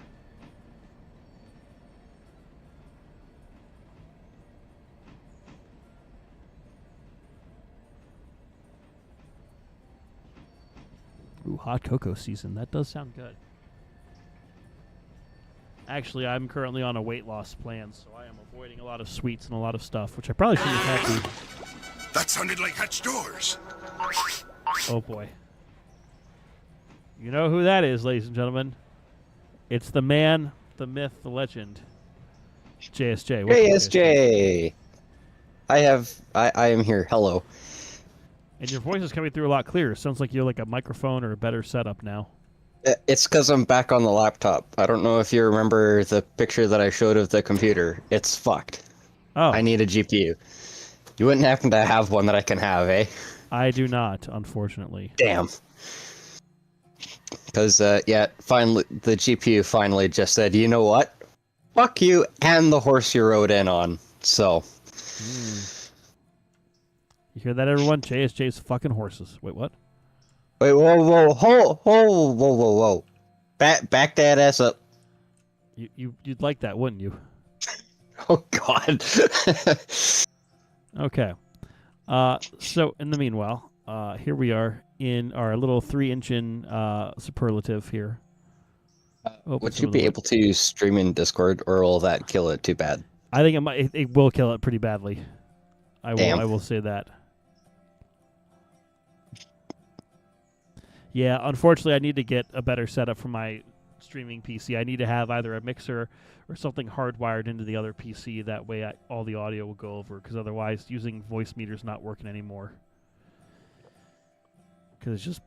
Ooh, hot cocoa season. That does sound good. Actually, I'm currently on a weight loss plan, so I am avoiding a lot of sweets and a lot of stuff, which I probably shouldn't have had. That sounded like hatch doors. Oh boy. You know who that is, ladies and gentlemen. It's the man, the myth, the legend. JSJ. JSJ! I am here. Hello. And your voice is coming through a lot clearer. Sounds like you're like a microphone or a better setup now. It's because I'm back on the laptop. I don't know if you remember the picture that I showed of the computer. It's fucked. Oh. I need a GPU. You wouldn't happen to have one that I can have, eh? I do not, unfortunately. Damn. Because, yeah, finally, the GPU finally just said, you know what? Fuck you and the horse you rode in on. So. You hear that, everyone? JSJ's fucking horses. Wait, what? Wait, whoa. Back that ass up. You'd like that, wouldn't you? Oh, God. Okay. So, in the meanwhile, here we are in our little 3-inch superlative here. Would you be able to stream in Discord, or will that kill it too bad? I think it will kill it pretty badly. I will say that. Yeah, unfortunately, I need to get a better setup for my streaming PC. I need to have either a mixer or something hardwired into the other PC. That way, all the audio will go over. Because otherwise, using voice meter's not working anymore. Because it's just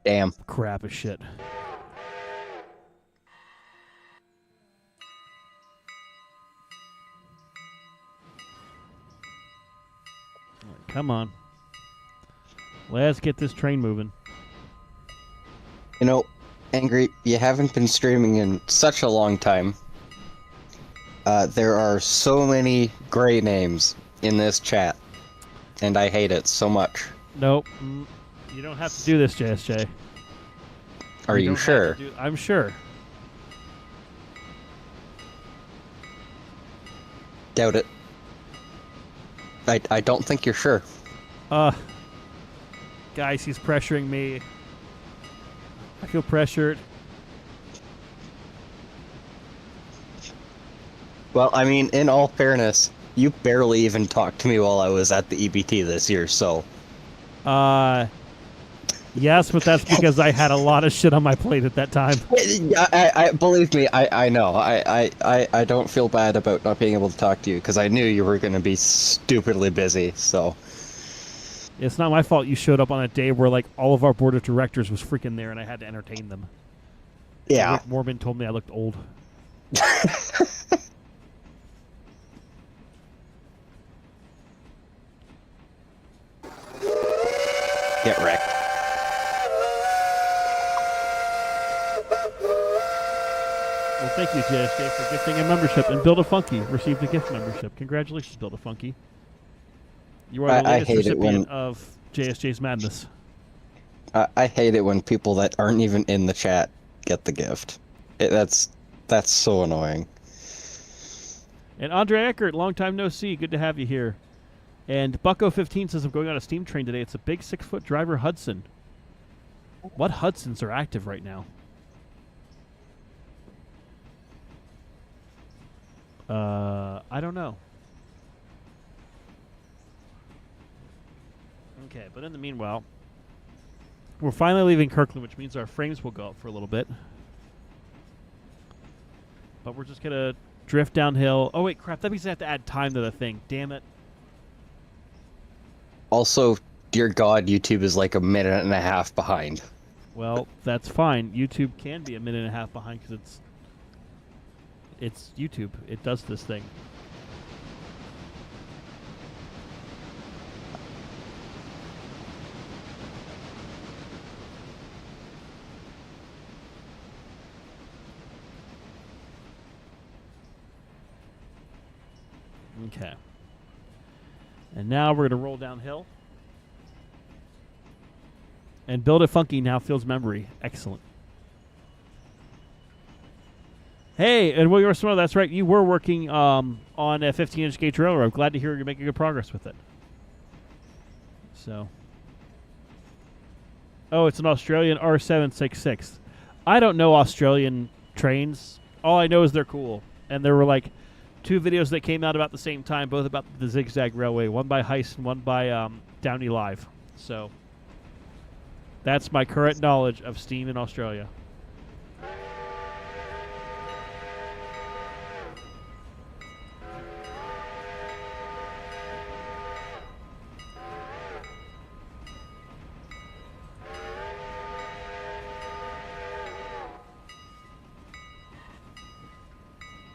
crap as shit. All right, come on. Let's get this train moving. You know, Angry, you haven't been streaming in such a long time. There are so many gray names in this chat, and I hate it so much. Nope. You don't have to do this, JSJ. Are you sure? I'm sure. Doubt it. I don't think you're sure. Guys, he's pressuring me. I feel pressured. Well, I mean, in all fairness, you barely even talked to me while I was at the EBT this year, so... Yes, but that's because I had a lot of shit on my plate at that time. I believe me, I know. I don't feel bad about not being able to talk to you, because I knew you were going to be stupidly busy, so... It's not my fault you showed up on a day where, like, all of our board of directors was freaking there and I had to entertain them. Yeah. Rick Mormon told me I looked old. Get wrecked. Well, thank you, JSJ, for gifting a membership. And Build a Funky received a gift membership. Congratulations, Build a Funky. You are the latest recipient of JSJ's madness. I hate it when people that aren't even in the chat get the gift. That's so annoying. And Andre Eckert, long time no see. Good to have you here. And Bucko15 says, I'm going on a steam train today. It's a big 6-foot driver Hudson. What Hudsons are active right now? I don't know. Okay, but in the meanwhile, we're finally leaving Kirkland, which means our frames will go up for a little bit. But we're just going to drift downhill. Oh, wait, crap. That means I have to add time to the thing. Damn it. Also, dear God, YouTube is like a minute and a half behind. Well, that's fine. YouTube can be a minute and a half behind because it's YouTube. It does this thing. Okay. And now we're going to roll downhill. And Build It Funky now feels memory. Excellent. Hey, and Will Yourself, that's right. You were working on a 15-inch gauge railroad. Glad to hear you're making good progress with it. So. Oh, it's an Australian R766. I don't know Australian trains. All I know is they're cool. And there were like 2 videos that came out about the same time, both about the Zigzag Railway, one by Heist and one by Downey Live. So that's my current knowledge of Steam in Australia.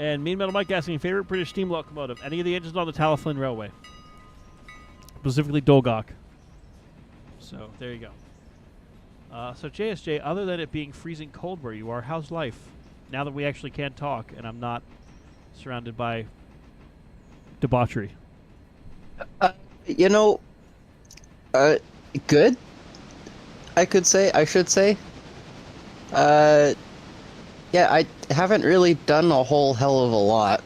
And Mean Metal Mike asking, favorite British steam locomotive? Any of the engines on the Talyllyn Railway. Specifically Dolgok. So, there you go. So, JSJ, other than it being freezing cold where you are, how's life? Now that we actually can talk and I'm not surrounded by debauchery. Good. I should say. Yeah, I haven't really done a whole hell of a lot.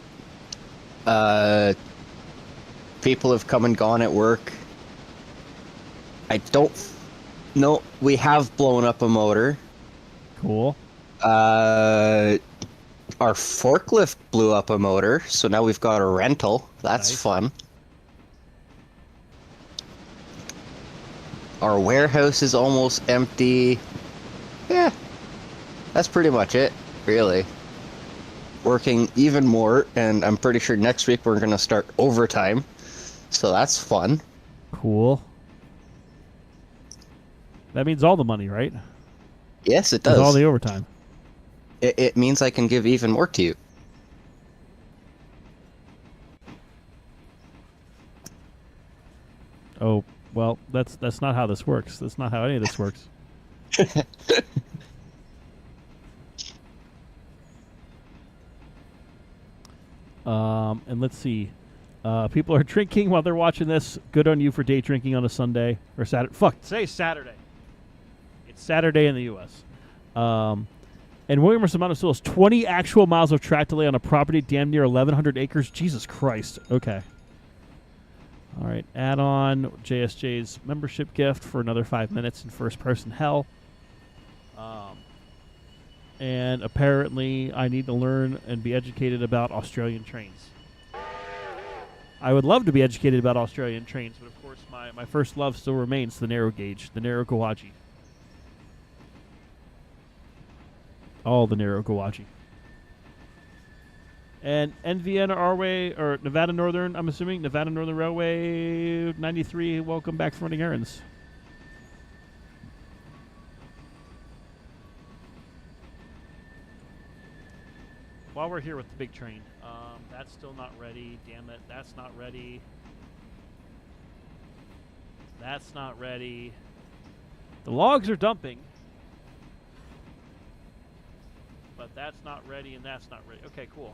People have come and gone at work. I don't know. We have blown up a motor. Cool. Our forklift blew up a motor, so now we've got a rental. That's Nice. fun. Our warehouse is almost empty. Yeah, that's pretty much it, really. Working even more, and I'm pretty sure next week we're going to start overtime, so that's fun. Cool. That means all the money, right? Yes, it With does. all the overtime. It means I can give even more to you. Oh, well, that's not how this works. That's not how any of this works. And let's see. People are drinking while they're watching this. Good on you for day drinking on a Sunday or Saturday. Fuck, say Saturday. It's Saturday in the U.S. And William Rosamano still has 20 actual miles of track delay on a property damn near 1,100 acres. Jesus Christ. Okay. All right. Add on JSJ's membership gift for another 5 minutes in first person hell. And apparently I need to learn and be educated about Australian trains. I would love to be educated about Australian trains, but of course my first love still remains the narrow gauge, the narrow Kawaji. All the narrow Kawaji. And NVN Railway, or Nevada Northern, I'm assuming, Nevada Northern Railway 93, welcome back from running errands. While we're here with the big train, that's still not ready. Damn it, that's not ready. That's not ready. The logs are dumping, but that's not ready and that's not ready. Okay, cool.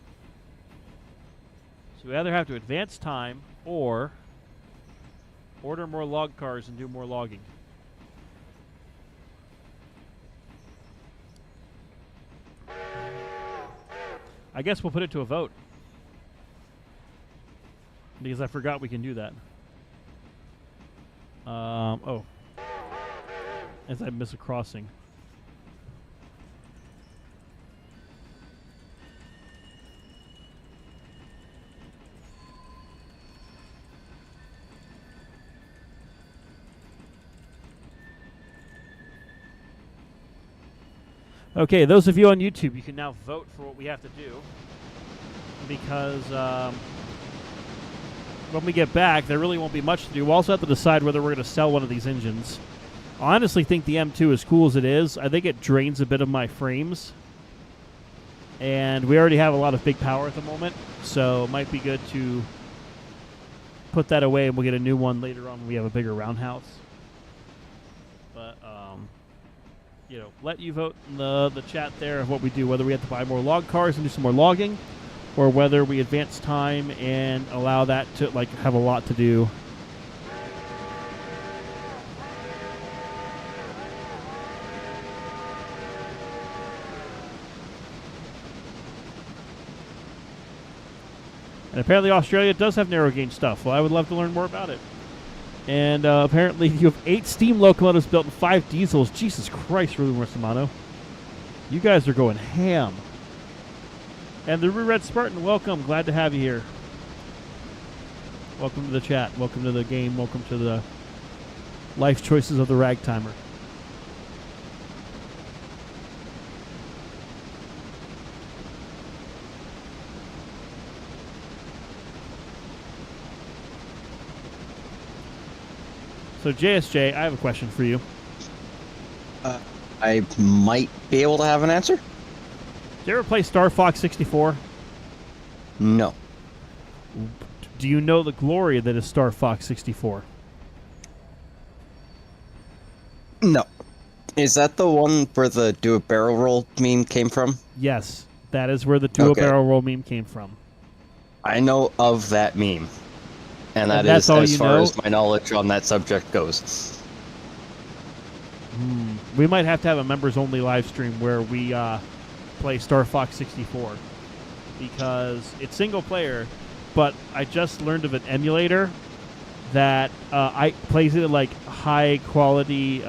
So we either have to advance time or order more log cars and do more logging. I guess we'll put it to a vote. Because I forgot we can do that. Oh. As I miss a crossing. Okay, those of you on YouTube, you can now vote for what we have to do. Because when we get back, there really won't be much to do. We'll also have to decide whether we're going to sell one of these engines. I honestly think the M2, as cool as it is, I think it drains a bit of my frames. And we already have a lot of big power at the moment, so it might be good to put that away and we'll get a new one later on when we have a bigger roundhouse. But, you know, let you vote in the chat there of what we do, whether we have to buy more log cars and do some more logging, or whether we advance time and allow that to, like, have a lot to do. And apparently Australia does have narrow gauge stuff. Well, I would love to learn more about it. And apparently you have 8 steam locomotives built and 5 diesels. Jesus Christ, Ruben Rosamano. You guys are going ham. And the Red Spartan, welcome. Glad to have you here. Welcome to the chat. Welcome to the game. Welcome to the life choices of the Ragtimer. So, JSJ, I have a question for you. I might be able to have an answer. Did you ever play Star Fox 64? No. Do you know the glory that is Star Fox 64? No. Is that the one where the do a barrel roll meme came from? Yes, that is where the dual barrel roll meme came from. I know of that meme. And that that's is all as you far know? as my knowledge on that subject goes. We might have to have a members-only live stream where we play Star Fox 64 because it's single player, but I just learned of an emulator that I plays it at like high quality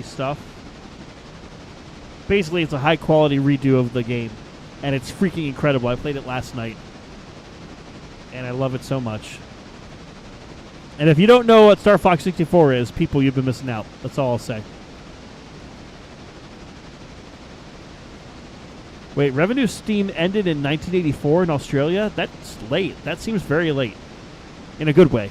stuff. Basically, it's a high quality redo of the game, and it's freaking incredible. I played it last night, and I love it so much. And if you don't know what Star Fox 64 is, people, you've been missing out. That's all I'll say. Wait, Revenue Steam ended in 1984 in Australia? That's late. That seems very late. In a good way.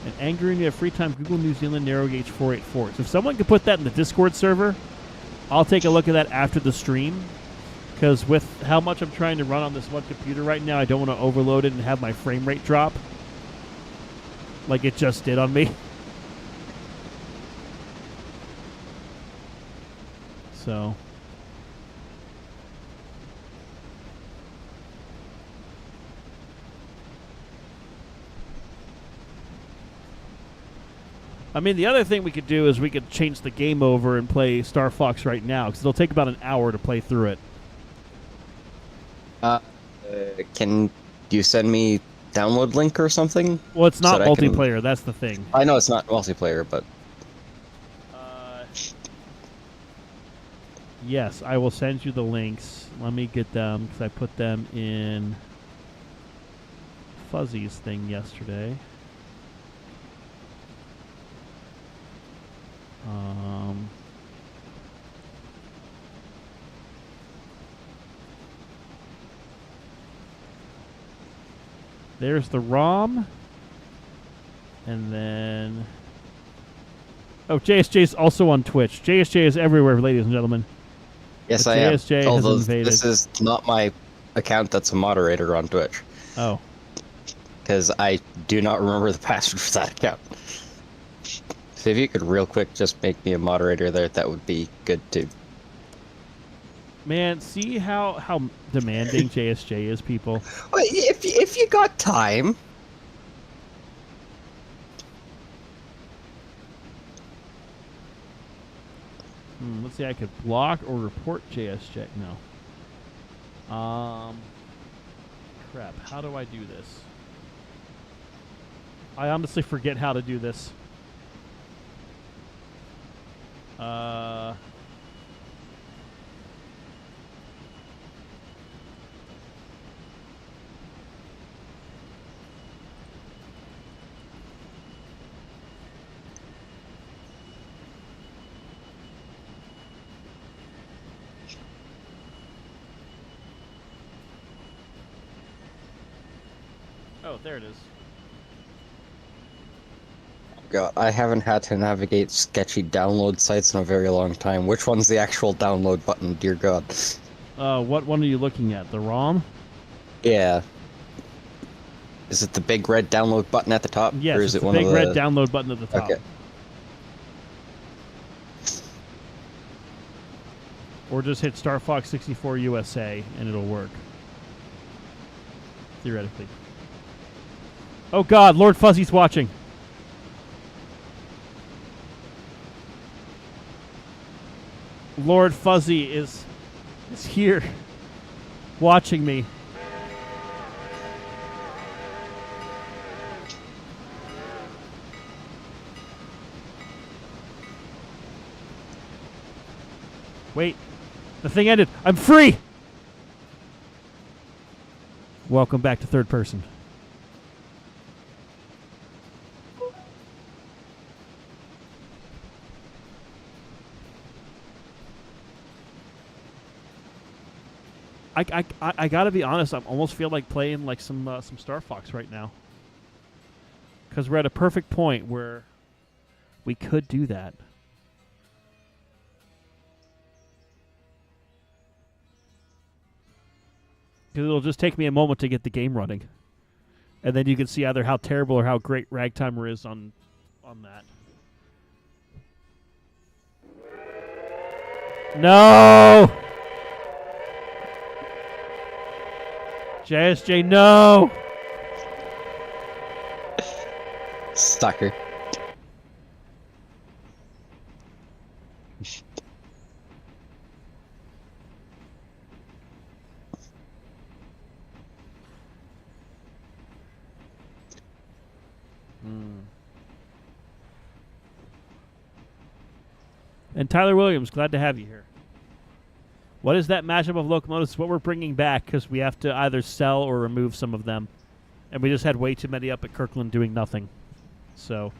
And Angry and you have free time, Google New Zealand narrow gauge 484. So if someone could put that in the Discord server, I'll take a look at that after the stream. Because with how much I'm trying to run on this one computer right now, I don't want to overload it and have my frame rate drop. Like it just did on me. So. I mean, the other thing we could do is we could change the game over and play Star Fox right now, because it'll take about an hour to play through it. Can you send me download link or something? Well, it's not multiplayer. That's the thing. I know it's not multiplayer, but yes, I will send you the links. Let me get them because I put them in Fuzzy's thing yesterday. There's the ROM. And then... Oh, JSJ is also on Twitch. JSJ is everywhere, ladies and gentlemen. yes, But I am. JSJ Although has invaded. this is not my account that's a moderator on Twitch. Oh. Because I do not remember the password for that account. So if you could real quick just make me a moderator there, that would be good too. Man, see how demanding JSJ is, people? Well, if you got time. Let's see, I could block or report JSJ. No. Crap, how do I do this? I honestly forget how to do this. Oh, there it is. God, I haven't had to navigate sketchy download sites in a very long time. Which one's the actual download button, dear God? What one are you looking at? The ROM? Yeah. Is it the big red download button at the top? Yes, or is it's it the one big of the... red download button at the top. Okay. Or just hit Star Fox 64 USA and it'll work. Theoretically. Oh God, Lord Fuzzy's watching. Lord Fuzzy is here watching me. Wait. The thing ended. I'm free! Welcome back to third person. I gotta be honest. I almost feel like playing like some Star Fox right now, because we're at a perfect point where we could do that. Because it'll just take me a moment to get the game running, and then you can see either how terrible or how great Ragtimer is on that. No. JSJ, no! Sucker. And Tyler Williams, glad to have you here. What is that matchup of locomotives? What we're bringing back, because we have to either sell or remove some of them. And we just had way too many up at Kirkland doing nothing. So.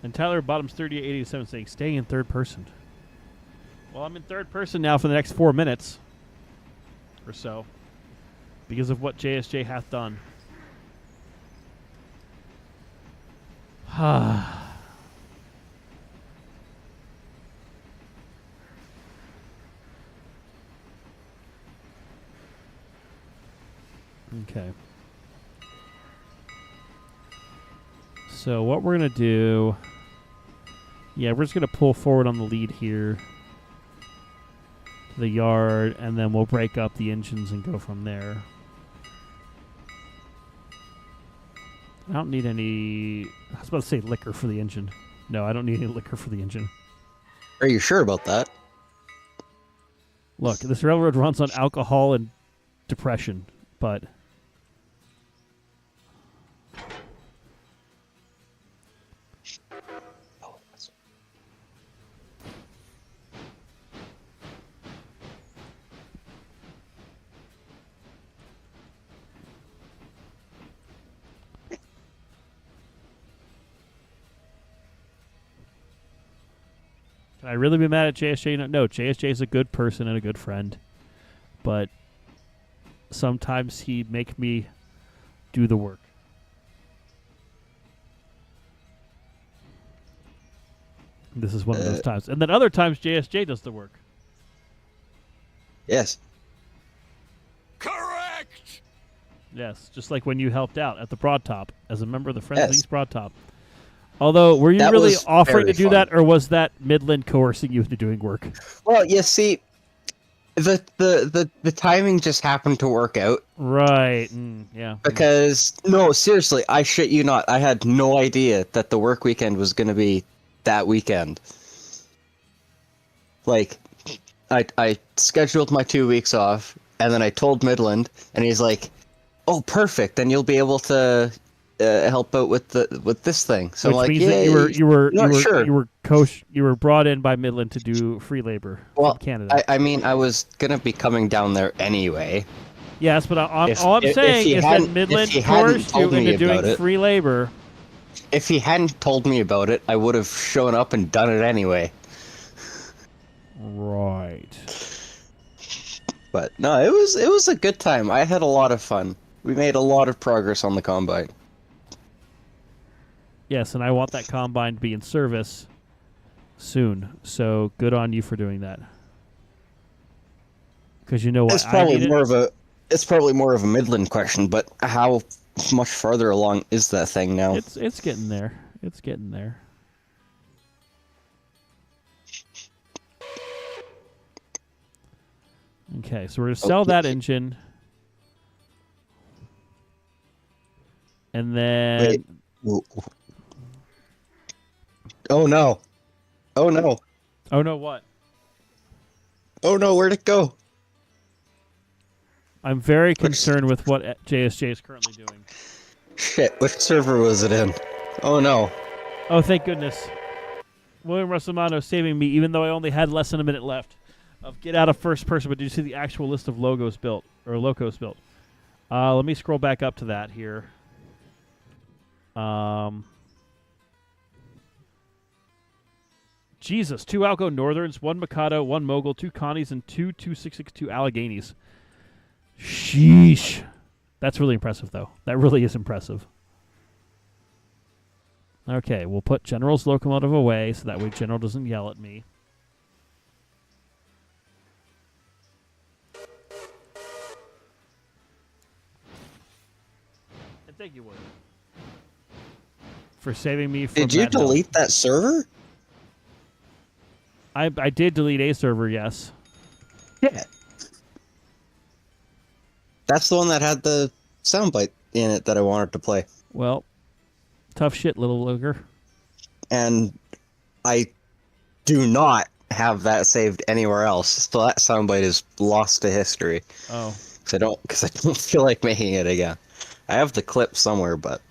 And Tyler Bottoms 3887 saying, staying in third person. Well, I'm in third person now for the next 4 minutes or so because of what JSJ hath done. Okay. So what we're going to do... Yeah, we're just going to pull forward on the lead here. The yard, and then we'll break up the engines and go from there. I don't need any... I was about to say liquor for the engine. No, I don't need any liquor for the engine. Are you sure about that? Look, this railroad runs on alcohol and depression, but... Can I really be mad at JSJ? No, JSJ is a good person and a good friend. But sometimes he make me do the work. This is one of those times. And then other times JSJ does the work. Yes. Correct! Yes, just like when you helped out at the Broad Top as a member of the Friends of Yes. East Broad Top. Although, were you That really was offering very to do fun. that, or was that Midland coercing you into doing work? Well, you see, the timing just happened to work out. Right. Yeah. Because, no, seriously, I shit you not. I had no idea that the work weekend was going to be that weekend. Like, I scheduled my 2 weeks off, and then I told Midland, and he's like, "Oh, perfect! Then you'll be able to help out with this thing." So Which I'm like, means "Yeah, that you were brought in by Midland to do free labor from Canada. I mean, I was gonna be coming down there anyway. Yes, but all I'm If saying he is that hadn't- Midland if he hadn't coerced you told me into doing about it- free labor. If he hadn't told me about it, I would have shown up and done it anyway." Right. But no, it was a good time. I had a lot of fun. We made a lot of progress on the combine. Yes, and I want that combine to be in service soon. So good on you for doing that. Because you know what? It's probably more of a Midland question, but how much farther along is that thing now? It's getting there. It's getting there. Okay, so we're gonna sell that engine, and then Wait. Oh no! Oh no! Oh no, what? Oh no, where'd it go? I'm very concerned with what JSJ is currently doing. Shit, which server was it in? Oh no. Oh, thank goodness. William Russamano saving me, even though I only had less than a minute left. Of get out of first person, but did you see the actual list of logos built or locos built? Let me scroll back up to that here. Jesus, 2 Alco Northerns, 1 Mikado, 1 Mogul, 2 Connies, and 2 2662 Alleghenies. Sheesh. That's really impressive, though. That really is impressive. Okay, we'll put General's locomotive away so that way General doesn't yell at me. And thank you, William, for saving me from Did you that hell. delete that server? I did delete a server, yes. Yeah. That's the one that had the soundbite in it that I wanted to play. Well, tough shit, little Luger. And I do not have that saved anywhere else, so that soundbite is lost to history. Oh. Because I don't feel like making it again. I have the clip somewhere, but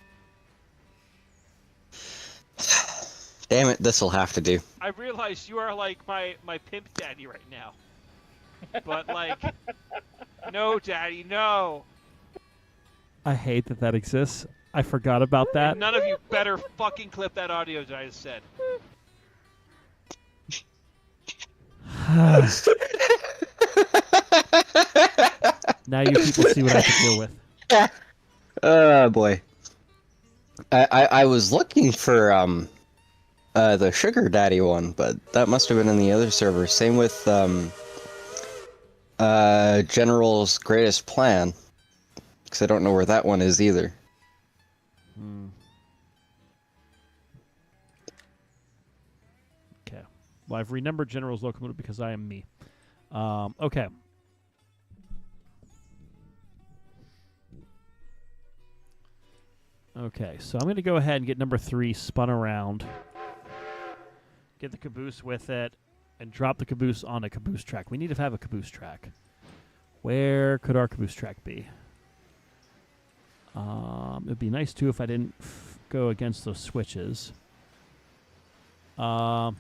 damn it, this'll have to do. I realize you are like my pimp daddy right now. But like, no, daddy, no. I hate that that exists. I forgot about that. And none of you better fucking clip that audio that I just said. Now you people see what I have to deal with. Oh boy. I was looking for the Sugar Daddy one, but that must have been in the other server. Same with General's Greatest Plan, because I don't know where that one is either. Okay. Well, I've renumbered General's locomotive because I am me. Okay. Okay, so I'm going to go ahead and get number 3 spun around. Get the caboose with it, and drop the caboose on a caboose track. We need to have a caboose track. Where could our caboose track be? It would be nice, too, if I didn't go against those switches. Huh.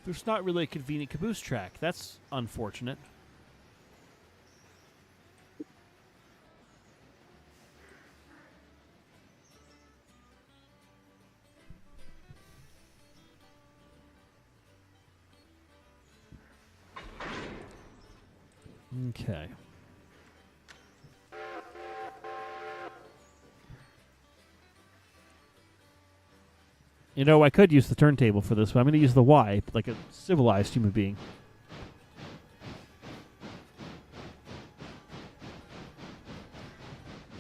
There's not really a convenient caboose track. That's unfortunate. Okay. You know, I could use the turntable for this, but I'm going to use the Y, like a civilized human being.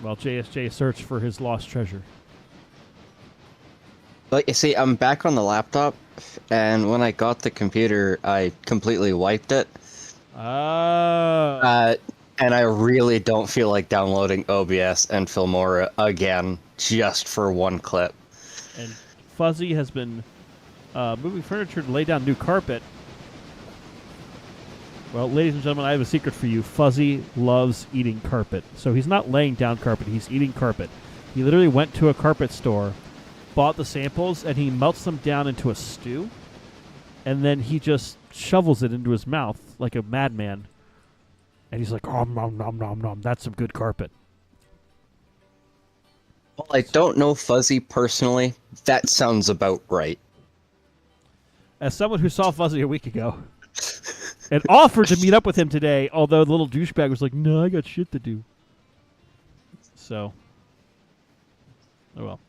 While JSJ searched for his lost treasure. Like, you see, I'm back on the laptop, and when I got the computer, I completely wiped it. Oh. And I really don't feel like downloading OBS and Filmora again, just for one clip. And Fuzzy has been moving furniture to lay down new carpet. Well, ladies and gentlemen, I have a secret for you. Fuzzy loves eating carpet. So he's not laying down carpet, he's eating carpet. He literally went to a carpet store, bought the samples, and he melts them down into a stew. And then he just shovels it into his mouth like a madman. And he's like, nom, nom, nom, nom, nom. That's some good carpet. Well, I don't know Fuzzy personally. That sounds about right. As someone who saw Fuzzy a week ago and offered to meet up with him today, although the little douchebag was like, no, I got shit to do. So, oh well.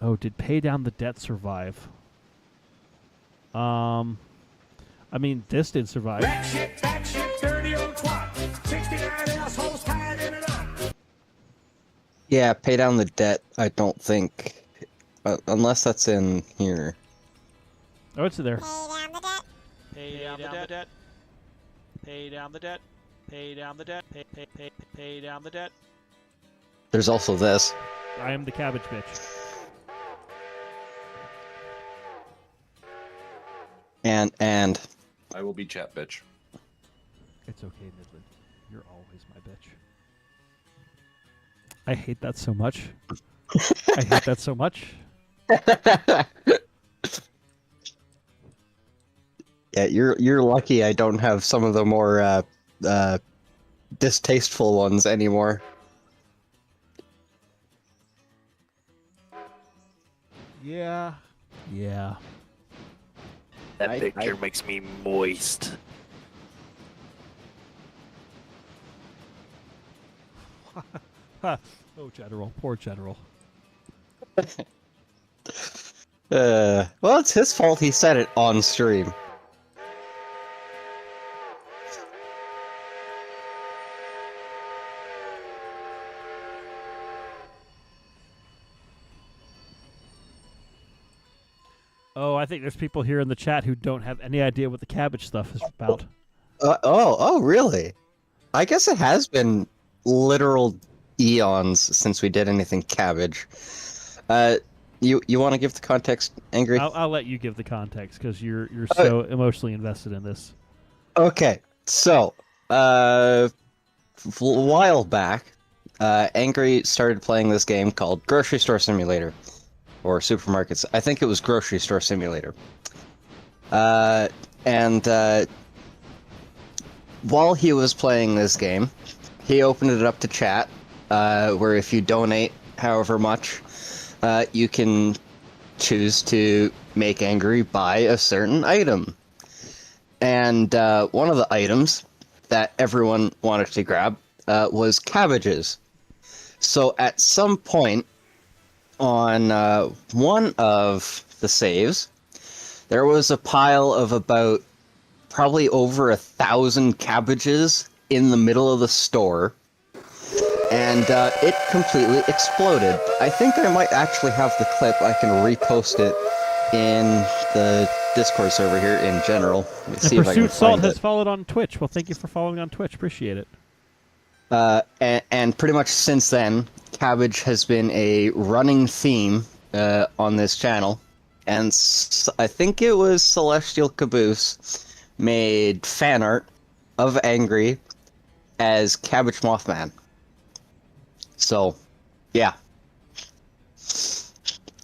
Oh, did Pay Down the Debt survive? I mean, this did survive. Back shit, dirty old twat. 69 assholes tied in a knot. Yeah, Pay Down the Debt, I don't think. Unless that's in here. Oh, it's there. Pay down the debt. Pay down the debt. Pay down the debt. Pay down the debt. There's also this. I am the cabbage bitch. And I will be chat bitch. It's okay, Midland. You're always my bitch. I hate that so much. I hate that so much. yeah, you're lucky I don't have some of the more distasteful ones anymore. Yeah. Yeah. That I- picture makes me moist. Oh, General. Poor General. Well, it's his fault he said it on stream. Oh, I think there's people here in the chat who don't have any idea what the cabbage stuff is about. Oh, really? I guess it has been literal eons since we did anything cabbage. You want to give the context, Angry? I'll let you give the context because you're so emotionally invested in this. Okay, so a while back, Angry started playing this game called Grocery Store Simulator, or Supermarkets. I think it was Grocery Store Simulator. And while he was playing this game, he opened it up to chat, where if you donate however much, you can choose to make Angry buy a certain item. And one of the items that everyone wanted to grab was cabbages. So at some point on one of the saves, there was a pile of about probably over 1,000 cabbages in the middle of the store, and it completely exploded. I think I might actually have the clip. I can repost it in the Discord server here in general. Let me see if I can Pursuit Salt find has it. followed on Twitch. Well, thank you for following on Twitch. Appreciate it. And pretty much since then, cabbage has been a running theme on this channel. And I think it was Celestial Caboose made fan art of Angry as Cabbage Mothman. So, yeah.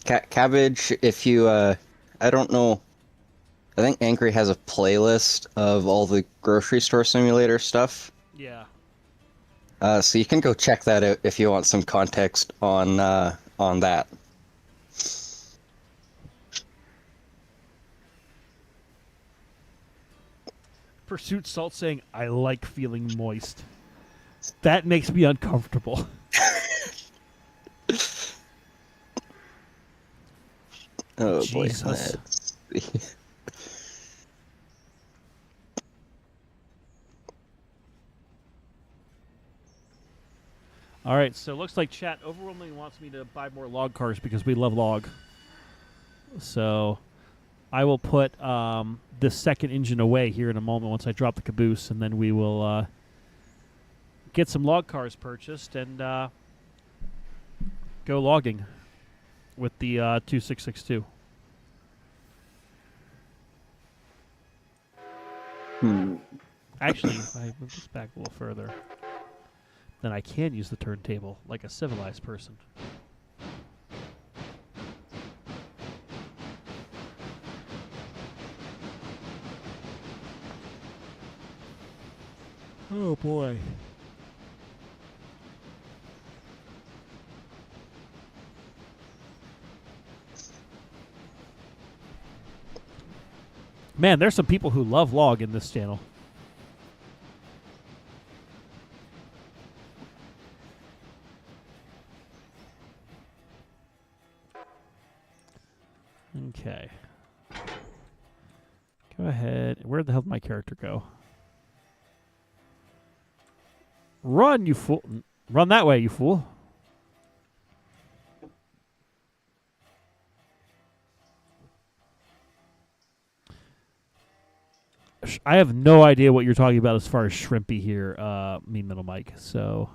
Cabbage, if you, I don't know, I think Angry has a playlist of all the Grocery Store Simulator stuff. Yeah. So you can go check that out if you want some context on that. Pursuit Salt saying, I like feeling moist. That makes me uncomfortable. Oh Jesus. boy. Let's see. All right, so it looks like chat overwhelmingly wants me to buy more log cars because we love log. So I will put this second engine away here in a moment once I drop the caboose, and then we will get some log cars purchased and go logging with the 2662. Actually, if I move this back a little further, then I can use the turntable like a civilized person. Oh boy. Man, there's some people who love log in this channel. Okay. Go ahead. Where the hell did my character go? Run, you fool. Run that way, you fool. I have no idea what you're talking about as far as shrimpy here, Mean Middle Mike. So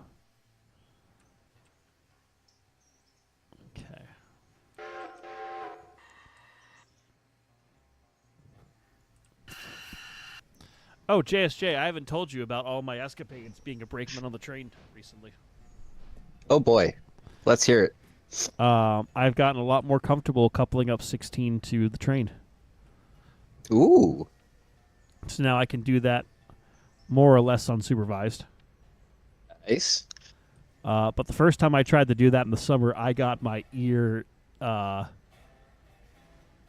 Oh, JSJ, I haven't told you about all my escapades being a brakeman on the train recently. Oh boy, let's hear it. I've gotten a lot more comfortable coupling up 16 to the train. Ooh, So now I can do that more or less unsupervised. nice. But the first time I tried to do that in the summer, I got my ear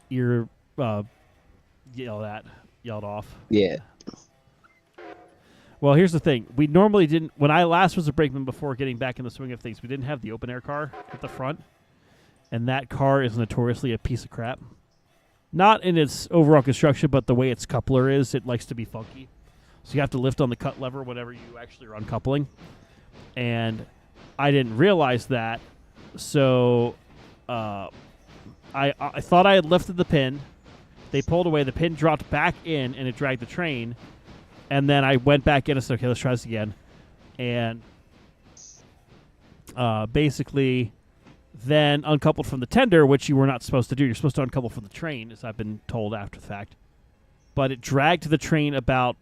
yelled off. Yeah. Well, here's the thing. We normally didn't, when I last was a brakeman before getting back in the swing of things, we didn't have the open air car at the front. And that car is notoriously a piece of crap. Not in its overall construction, but the way its coupler is, it likes to be funky. So you have to lift on the cut lever whenever you actually are uncoupling. And I didn't realize that. So I thought I had lifted the pin. They pulled away. The pin dropped back in, and it dragged the train. And then I went back in and said, okay, let's try this again. And basically then uncoupled from the tender, which you were not supposed to do. You're supposed to uncouple from the train, as I've been told after the fact. But it dragged the train about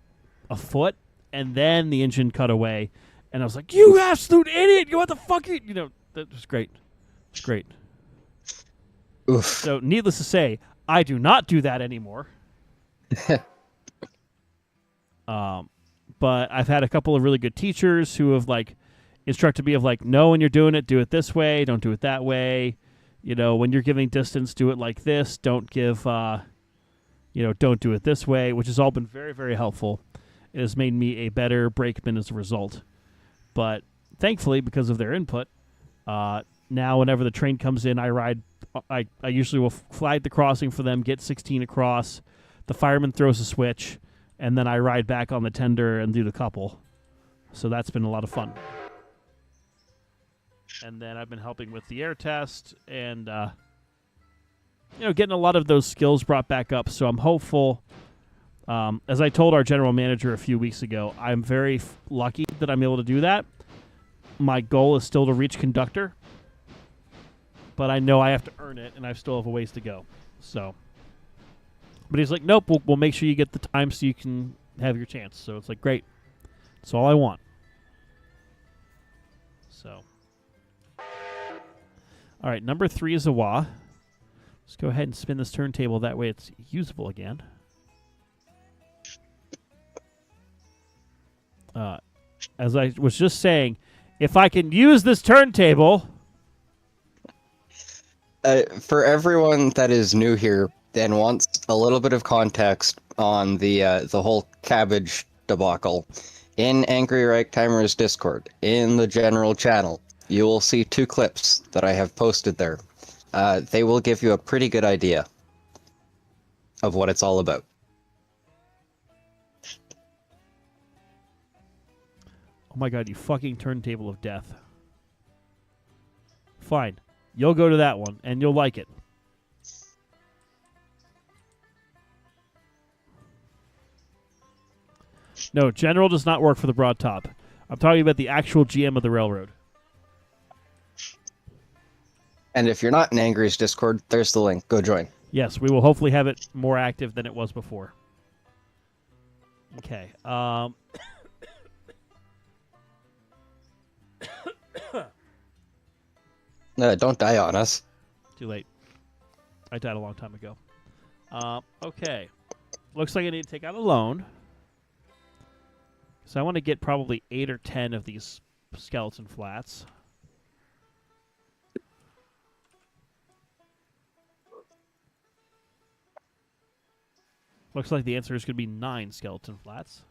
a foot, and then the engine cut away. And I was like, you absolute idiot! What the fuck? That was great. It's great. Oof. So, needless to say, I do not do that anymore. But I've had a couple of really good teachers who have instructed me of no, when you're doing it, do it this way, don't do it that way. When you're giving distance, do it like this. Don't give, don't do it this way, which has all been very, very helpful. It has made me a better brakeman as a result. But thankfully, because of their input, now whenever the train comes in, I usually will flag the crossing for them, get 16 across. The fireman throws a switch. And then I ride back on the tender and do the couple. So that's been a lot of fun. And then I've been helping with the air test and, getting a lot of those skills brought back up. So I'm hopeful. As I told our general manager a few weeks ago, I'm very lucky that I'm able to do that. My goal is still to reach conductor. But I know I have to earn it, and I still have a ways to go. So... But he's like, nope, we'll make sure you get the time so you can have your chance. So it's like, great. That's all I want. So. All right, number 3 is a wah. Let's go ahead and spin this turntable. That way it's usable again. As I was just saying, if I can use this turntable... For everyone that is new here, and wants a little bit of context on the whole cabbage debacle, in Angry Ragtimer's Discord, in the general channel, you will see 2 clips that I have posted there. They will give you a pretty good idea of what it's all about. Oh my god, you fucking turntable of death. Fine. You'll go to that one, and you'll like it. No, General does not work for the Broad Top. I'm talking about the actual GM of the railroad. And if you're not in Angry's Discord, there's the link. Go join. Yes, we will hopefully have it more active than it was before. Okay. Don't die on us. Too late. I died a long time ago. Okay. Looks like I need to take out a loan. So I want to get probably 8 or 10 of these skeleton flats. Looks like the answer is going to be 9 skeleton flats.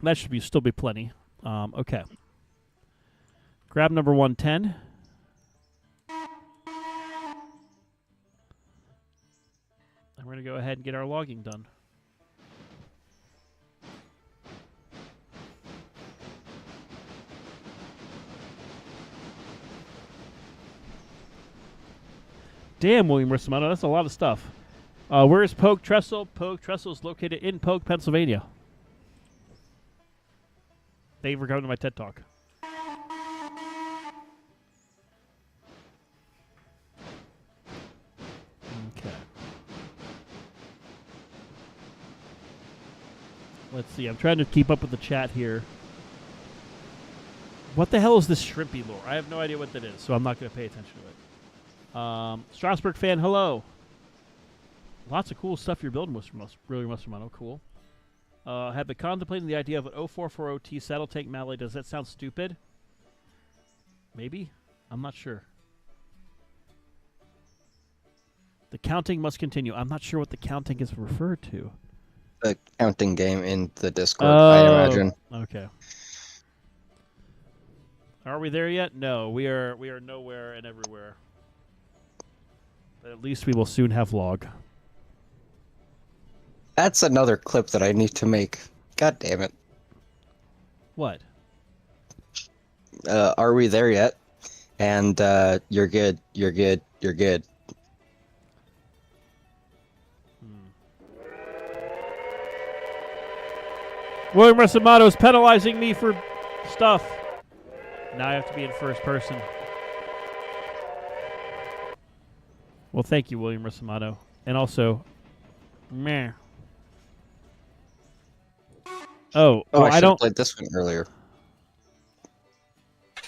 That should still be plenty. Okay. Grab number 110. And we're going to go ahead and get our logging done. Damn, William Rissimano, that's a lot of stuff. Where is Pogue Trestle? Pogue Trestle is located in Pogue, Pennsylvania. Thank you for coming to my TED Talk. Okay. Let's see. I'm trying to keep up with the chat here. What the hell is this shrimpy lore? I have no idea what that is, so I'm not going to pay attention to it. Strasbourg fan, hello. Lots of cool stuff you're building, Mr. Mono. Cool. Have been contemplating the idea of an 0440T saddle tank Mallet. Does that sound stupid? Maybe? I'm not sure. The counting must continue. I'm not sure what the counting is referred to. The counting game in the Discord, I imagine. Okay. Are we there yet? No, we are nowhere and everywhere. But at least we will soon have log. That's another clip that I need to make. God damn it. What? Are we there yet? And you're good. You're good. You're good. William Resamato is penalizing me for stuff. Now I have to be in first person. Well, thank you, William Resamato. And also, meh. Oh, Oh, well, I I don't. played this one earlier.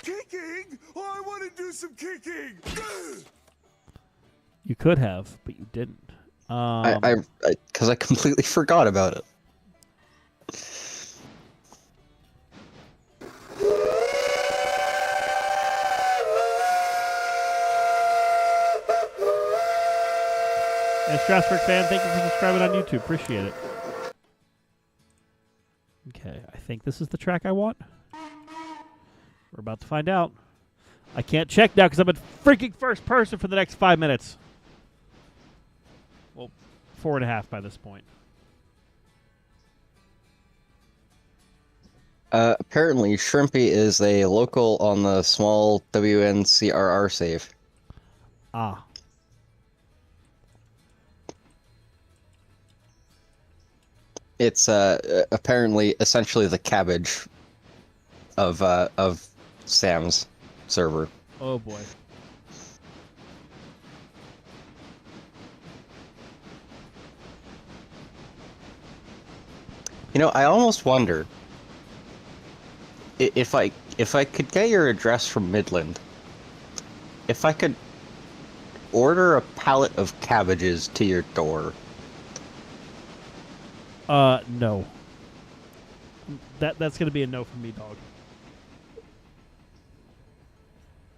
Kicking? Oh, I want to do some kicking. You could have, but you didn't. Because I completely forgot about it. And Strasbourg fan, thank you for subscribing on YouTube. Appreciate it. Okay, I think this is the track I want. We're about to find out. I can't check now because I'm in freaking first person for the next 5 minutes. Well, 4.5 by this point. Apparently, Shrimpy is a local on the small WNCRR save. Ah. It's apparently essentially the cabbage of Sam's server. Oh boy. You know, I almost wonder if I could get your address from Midland, if I could order a pallet of cabbages to your door. No. That's gonna be a no from me, dog.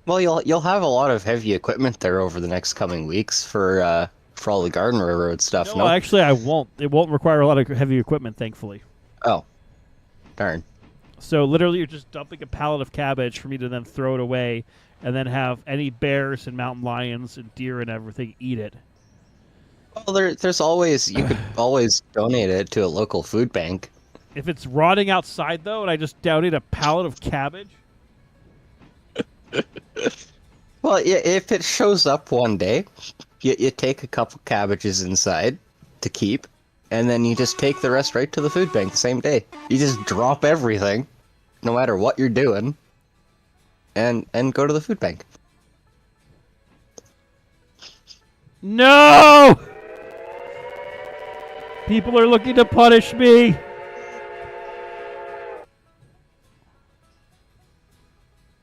Well, you'll have a lot of heavy equipment there over the next coming weeks for all the Garden Railroad stuff. No, actually, I won't. It won't require a lot of heavy equipment, thankfully. Oh, darn. So literally, you're just dumping a pallet of cabbage for me to then throw it away, and then have any bears and mountain lions and deer and everything eat it. Well, there's always, you could always donate it to a local food bank. If it's rotting outside, though, and I just donate a pallet of cabbage... Well, if it shows up one day, you take a couple cabbages inside to keep, and then you just take the rest right to the food bank the same day. You just drop everything, no matter what you're doing, and go to the food bank. No! People are looking to punish me.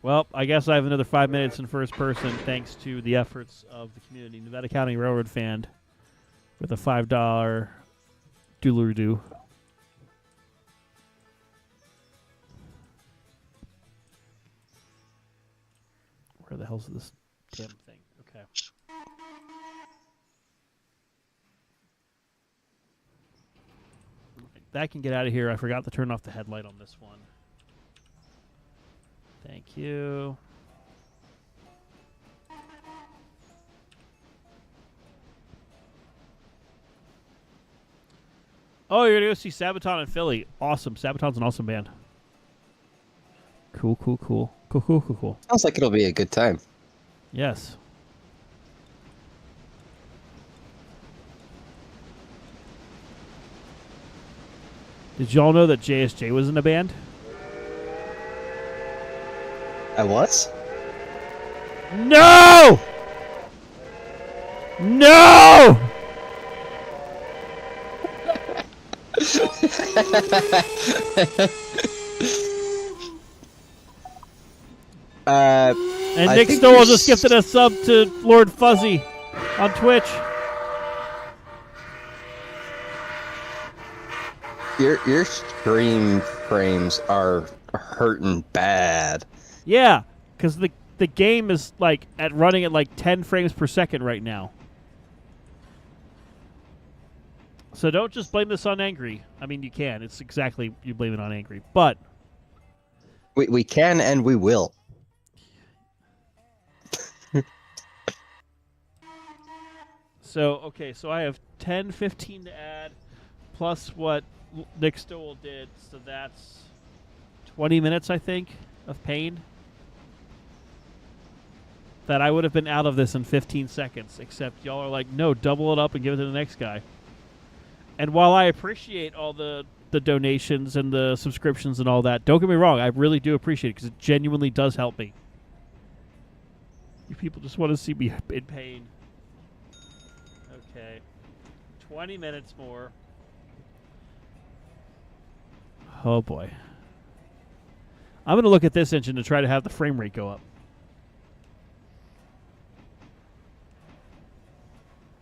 Well, I guess I have another 5 minutes in first person thanks to the efforts of the community. Nevada County Railroad fan with a $5 doodle-doo. Where the hell's this damn thing? Okay. That can get out of here. I forgot to turn off the headlight on this one. Thank you. Oh, you're going to go see Sabaton in Philly. Awesome. Sabaton's an awesome band. Cool, cool, cool. Cool, cool, cool, cool. Sounds like it'll be a good time. Yes. Did y'all know that JSJ was in a band? I was? No! No! And I Nick think Stowell you're just gifted a sub to Lord Fuzzy on Twitch. Your stream frames are hurting bad. Yeah, because the game is like running at like 10 frames per second right now. So don't just blame this on Angry. I mean, you can. It's exactly you blame it on Angry, but We can and we will. so I have 10, 15 to add, plus what Nick Stowell did, so that's 20 minutes, I think, of pain. That I would have been out of this in 15 seconds, except y'all are like, no, double it up and give it to the next guy. And while I appreciate all the donations and the subscriptions and all that, don't get me wrong, I really do appreciate it because it genuinely does help me. You people just want to see me in pain. Okay. 20 minutes more. Oh boy. I'm going to look at this engine to try to have the frame rate go up.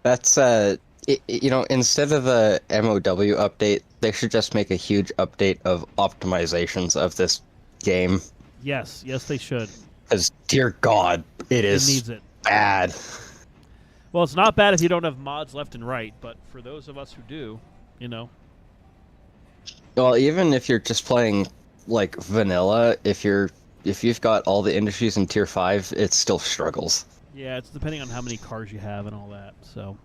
That's instead of the MOW update, they should just make a huge update of optimizations of this game. Yes, they should. Because, dear God, it needs it. Bad. Well, it's not bad if you don't have mods left and right, but for those of us who do, Well, even if you're just playing like vanilla, if you've got all the industries in tier 5, it still struggles. Yeah, it's depending on how many cars you have and all that. So.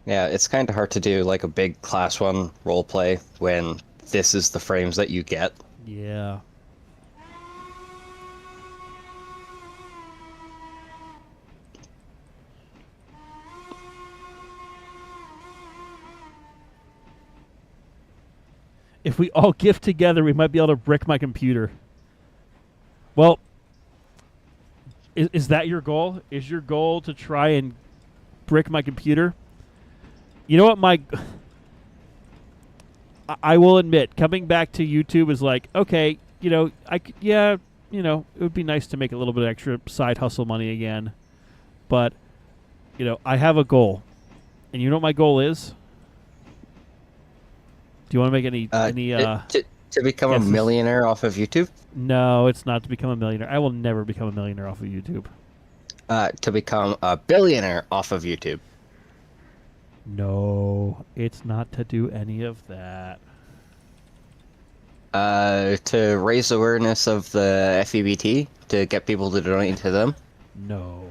Yeah, it's kind of hard to do like a big class 1 roleplay when this is the frames that you get. Yeah. If we all gift together, we might be able to brick my computer. Well, is that your goal? Is your goal to try and brick my computer? You know what, I will admit, coming back to YouTube is like, okay, it would be nice to make a little bit of extra side hustle money again. But, I have a goal. And you know what my goal is? Do you want to make any to become a millionaire off of YouTube? No, it's not to become a millionaire. I will never become a millionaire off of YouTube. To become a billionaire off of YouTube. No, it's not to do any of that. To raise awareness of the FEBT, to get people to donate to them. No.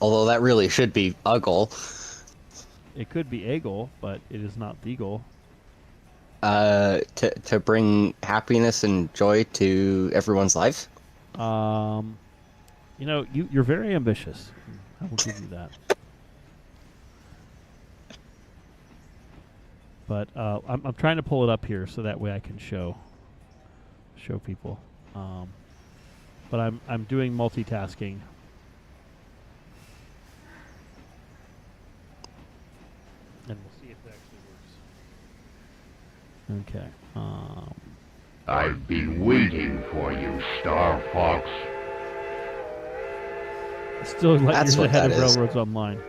Although that really should be a goal. It could be a goal, but it is not the goal. To bring happiness and joy to everyone's life. You're very ambitious. I will give you that. But I'm trying to pull it up here so that way I can show people. But I'm doing multitasking. And we'll see if it actually works. Okay. I've been waiting for you, Star Fox. Still like That's years what ahead that of is. Railroads Online.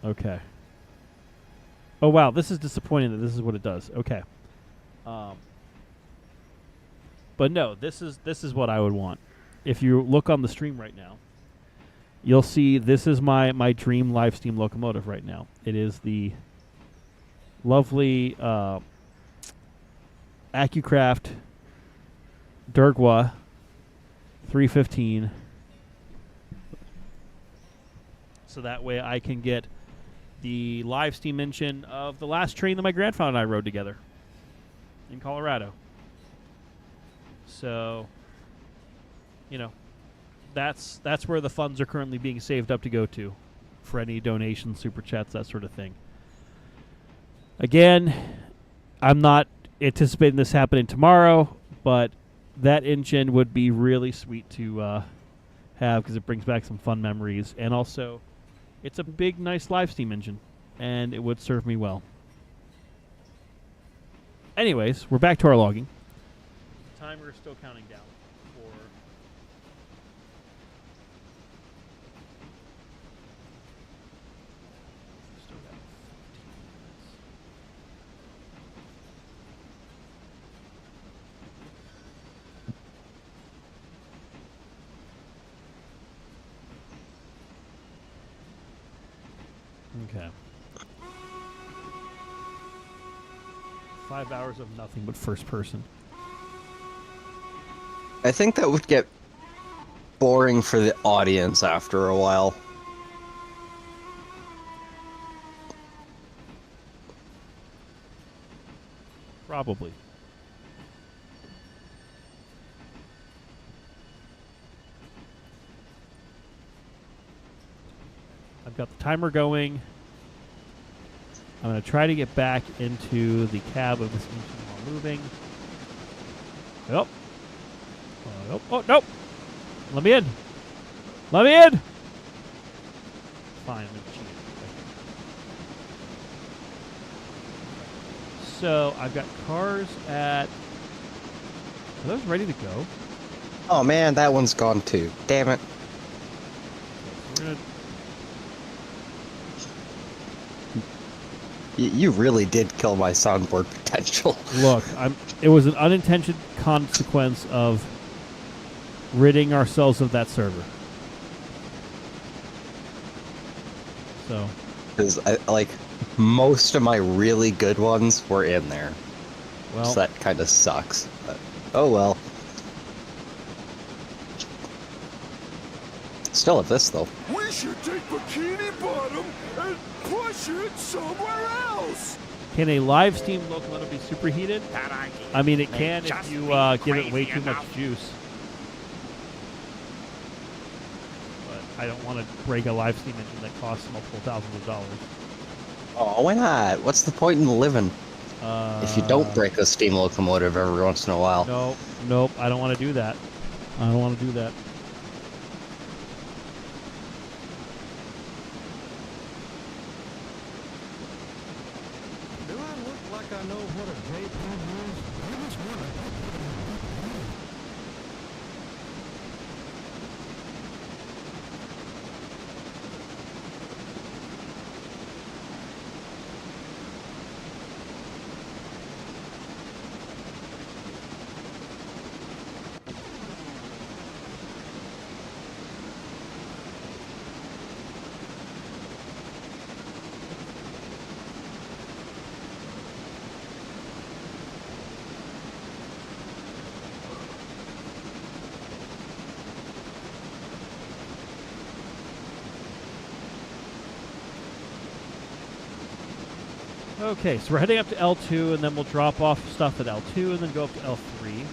Okay. Oh wow, this is disappointing that this is what it does. Okay. But no, this is what I would want. If you look on the stream right now, you'll see this is my dream live steam locomotive right now. It is the lovely AccuCraft Dergwa 315. So that way I can get the live steam engine of the last train that my grandfather and I rode together in Colorado. So, that's where the funds are currently being saved up to go to for any donations, super chats, that sort of thing. Again, I'm not anticipating this happening tomorrow, but that engine would be really sweet to have because it brings back some fun memories, and also it's a big, nice Livestream engine, and it would serve me well. Anyways, we're back to our logging. Timer is still counting down for... Still got 15 minutes. Okay. 5 hours of nothing but first person. I think that would get boring for the audience after a while. Probably. I've got the timer going. I'm going to try to get back into the cab of this engine while moving. Nope. Nope. Oh, nope. Let me in. Let me in. Fine. I'm going to cheat. So I've got cars at... Are those ready to go? Oh man, that one's gone too. Damn it. So we're going to... You really did kill my soundboard potential. Look, it was an unintentional consequence of ridding ourselves of that server. So, Because like most of my really good ones were in there, well, so that kind of sucks. But, oh well. Still have this though. We should take Bikini Bottom and push it somewhere else. can a live steam locomotive be superheated? I mean, it can if you give it way too much juice. But I don't want to break a live steam engine that costs multiple thousands of dollars. Oh, why not? What's the point in living if you don't break a steam locomotive every once in a while? Nope, I don't want to do that. I don't want to do that. Do I look like I know what a J-pin is? I just wonder. Okay, so we're heading up to L2, and then we'll drop off stuff at L2, and then go up to L3.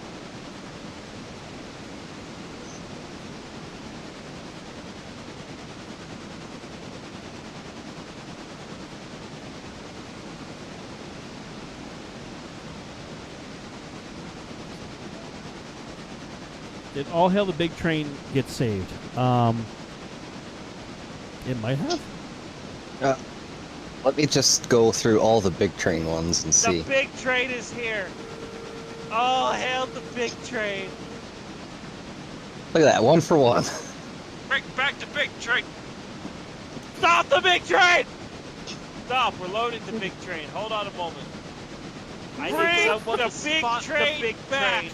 Did All Hail the Big Train get saved? It might have. Let me just go through all the big train ones and see. The big train is here. All hail the big train. Look at that, 1 for 1. Bring back the big train. Stop the big train. Stop. We're loading the big train. Hold on a moment. I need someone to spot the big train.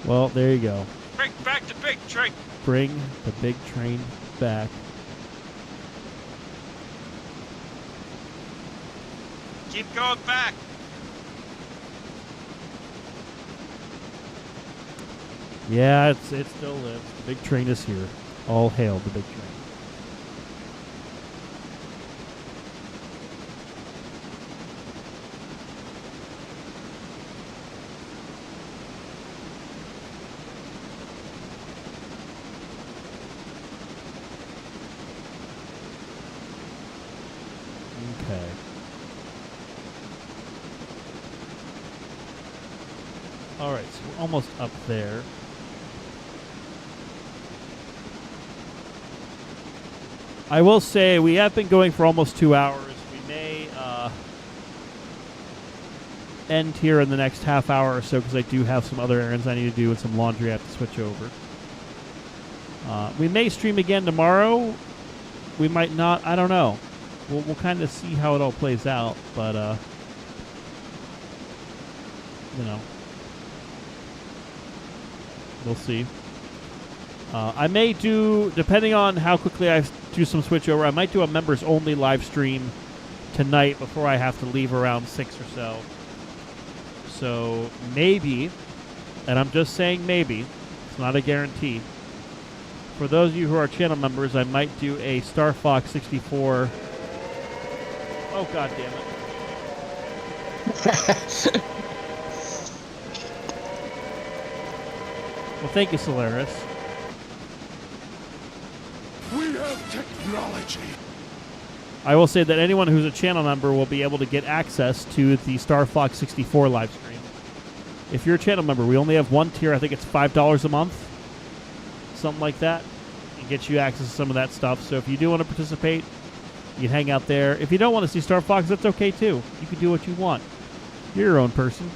Well, there you go. Bring back the big train. Bring the big train back. Keep going back. Yeah, it still lives. The big train is here. All hail the big train. Okay. Alright, so we're almost up there. I will say we have been going for almost 2 hours. We may end here in the next half hour or so because I do have some other errands I need to do and some laundry I have to switch over. We may stream again tomorrow. We might not. I don't know. We'll kind of see how it all plays out, but you know, we'll see. I may do, depending on how quickly I do some switch over, I might do a members only live stream tonight before I have to leave around 6 or so. So maybe, and I'm just saying maybe, it's not a guarantee. For those of you who are channel members, I might do a Star Fox 64. Oh, god damn it. Well, thank you, Solaris. We have technology. I will say that anyone who's a channel member will be able to get access to the Star Fox 64 live stream. If you're a channel member, we only have one tier. I think it's $5 a month. Something like that. It gets you access to some of that stuff. So if you do want to participate, you can hang out there. If you don't want to see Star Fox, that's okay too. You can do what you want. You're your own person.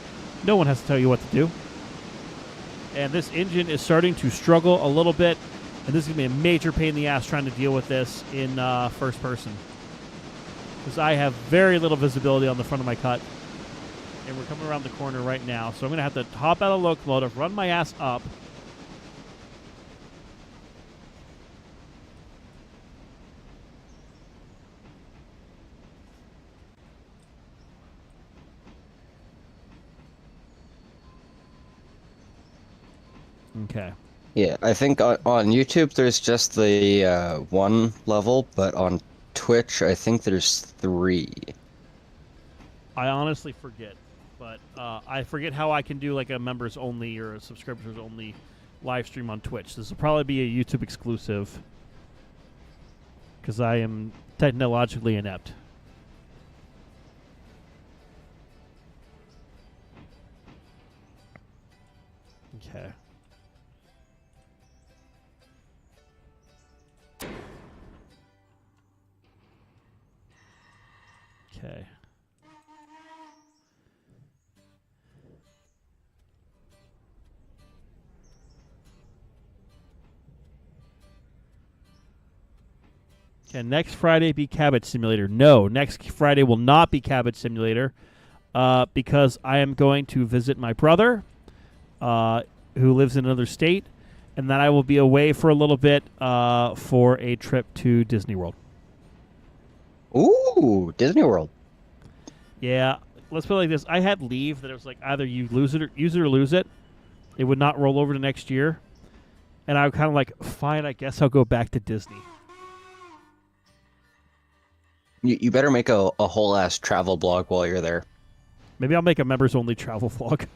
No one has to tell you what to do. And this engine is starting to struggle a little bit. And this is going to be a major pain in the ass trying to deal with this in first person. Because I have very little visibility on the front of my cut. And we're coming around the corner right now. So I'm going to have to hop out of the locomotive, run my ass up. Okay. Yeah, I think on YouTube there's just the one level, but on Twitch I think there's 3. I honestly forget, but I forget how I can do like a members only or a subscribers only live stream on Twitch. This will probably be a YouTube exclusive because I am technologically inept. Okay. Okay. Can next Friday be Cabbage Simulator? No, next Friday will not be Cabbage Simulator because I am going to visit my brother who lives in another state, and then I will be away for a little bit for a trip to Disney World. Ooh, Disney World. Yeah, let's put it like this. I had leave that it was like either you use it or lose it. It would not roll over to next year. And I was kind of like, fine, I guess I'll go back to Disney. You better make a whole ass travel blog while you're there. Maybe I'll make a members only travel vlog.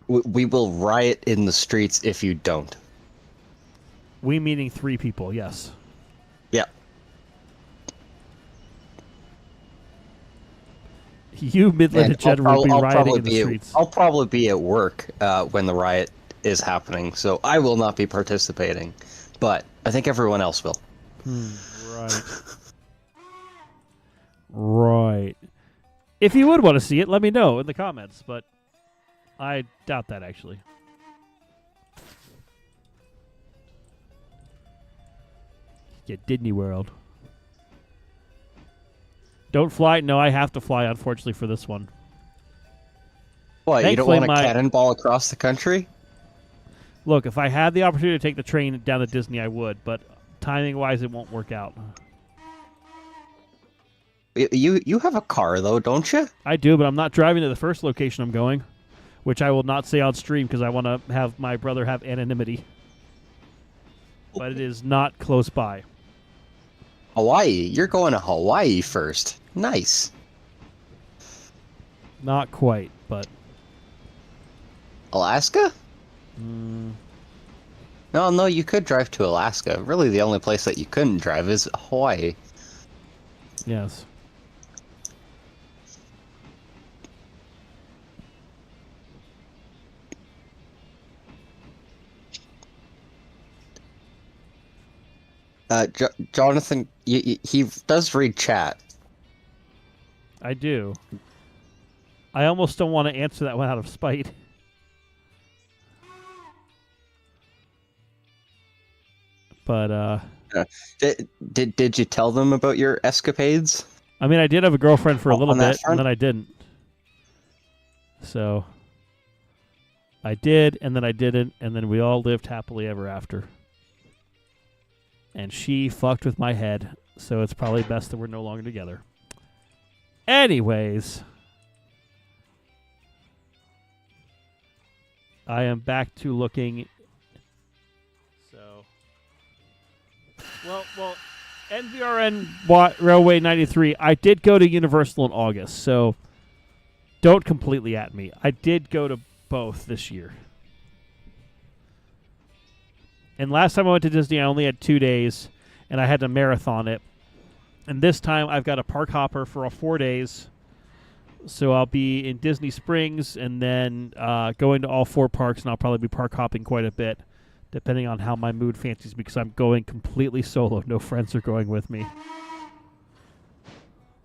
We will riot in the streets if you don't. We meaning 3 people, yes. Yeah. You, Midland General, will be rioting in the streets. I'll probably be at work when the riot is happening, so I will not be participating. But I think everyone else will. Right. Right. If you would want to see it, let me know in the comments, but I doubt that, actually. Yeah, Disney World. Don't fly? No, I have to fly, unfortunately, for this one. What, you don't Thankfully, want a cannonball across the country? Look, if I had the opportunity to take the train down to Disney, I would, but timing-wise, it won't work out. You have a car, though, don't you? I do, but I'm not driving to the first location I'm going, which I will not say on stream because I want to have my brother have anonymity. But it is not close by. Hawaii. You're going to Hawaii first. Nice. Not quite, but... Alaska? No, you could drive to Alaska. Really, the only place that you couldn't drive is Hawaii. Yes. Jonathan, he does read chat. I do. I almost don't want to answer that one out of spite. But Did you tell them about your escapades? I mean, I did have a girlfriend for a little On that bit, and front? then I didn't. So I did, and then I didn't, and then we all lived happily ever after. And she fucked with my head, so it's probably best that we're no longer together. Anyways, I am back to looking. So, well, NVRN Railway 93. I did go to Universal in August, so don't completely at me. I did go to both this year. And last time I went to Disney, I only had 2 days, and I had to marathon it. And this time, I've got a park hopper for all 4 days. So I'll be in Disney Springs and then going to all 4 parks, and I'll probably be park hopping quite a bit, depending on how my mood fancies, because I'm going completely solo. No friends are going with me.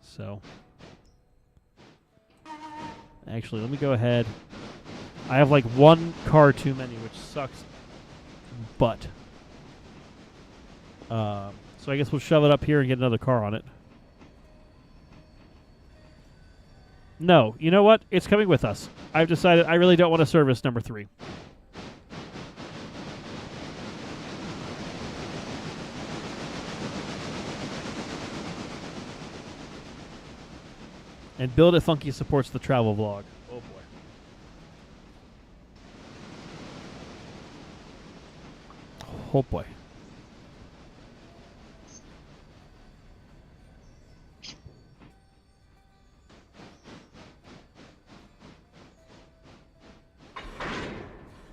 So, actually, let me go ahead. I have like 1 car too many, which sucks. But, so I guess we'll shove it up here and get another car on it. No, you know what? It's coming with us. I've decided I really don't want to service number 3. And Build It Funky supports the travel vlog. Oh boy. Oh boy.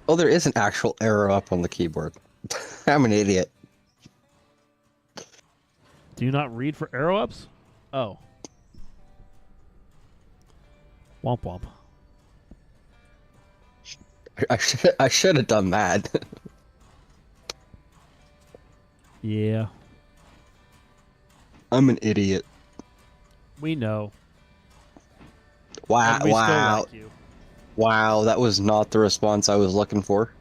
Oh, there is an actual arrow up on the keyboard. I'm an idiot. Do you not read for arrow ups? Oh. Womp womp. I should have done that. Yeah. I'm an idiot. We know. Wow! And we still Wow! like you. Wow! That was not the response I was looking for.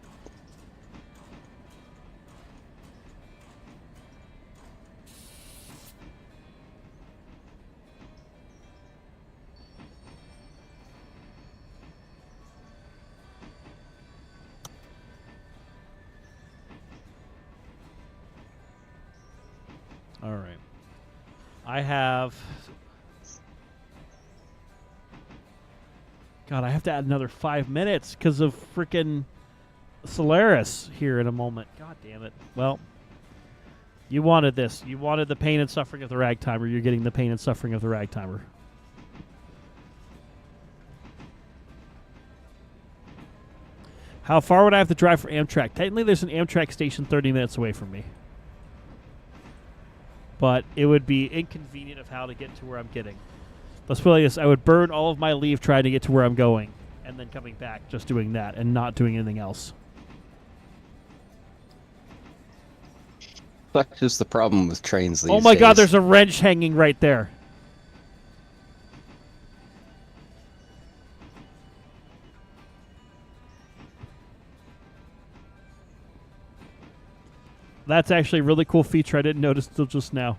All right. I have... God, I have to add another 5 minutes because of freaking Solaris here in a moment. God damn it. Well, you wanted this. You wanted the pain and suffering of the ragtimer. You're getting the pain and suffering of the ragtimer. How far would I have to drive for Amtrak? Technically, there's an Amtrak station 30 minutes away from me. But it would be inconvenient of how to get to where I'm getting. Let's put it like this. I would burn all of my leave trying to get to where I'm going, and then coming back, just doing that, and not doing anything else. Such is the problem with trains these Oh my days. god, there's a wrench hanging right there. That's actually a really cool feature I didn't notice till just now.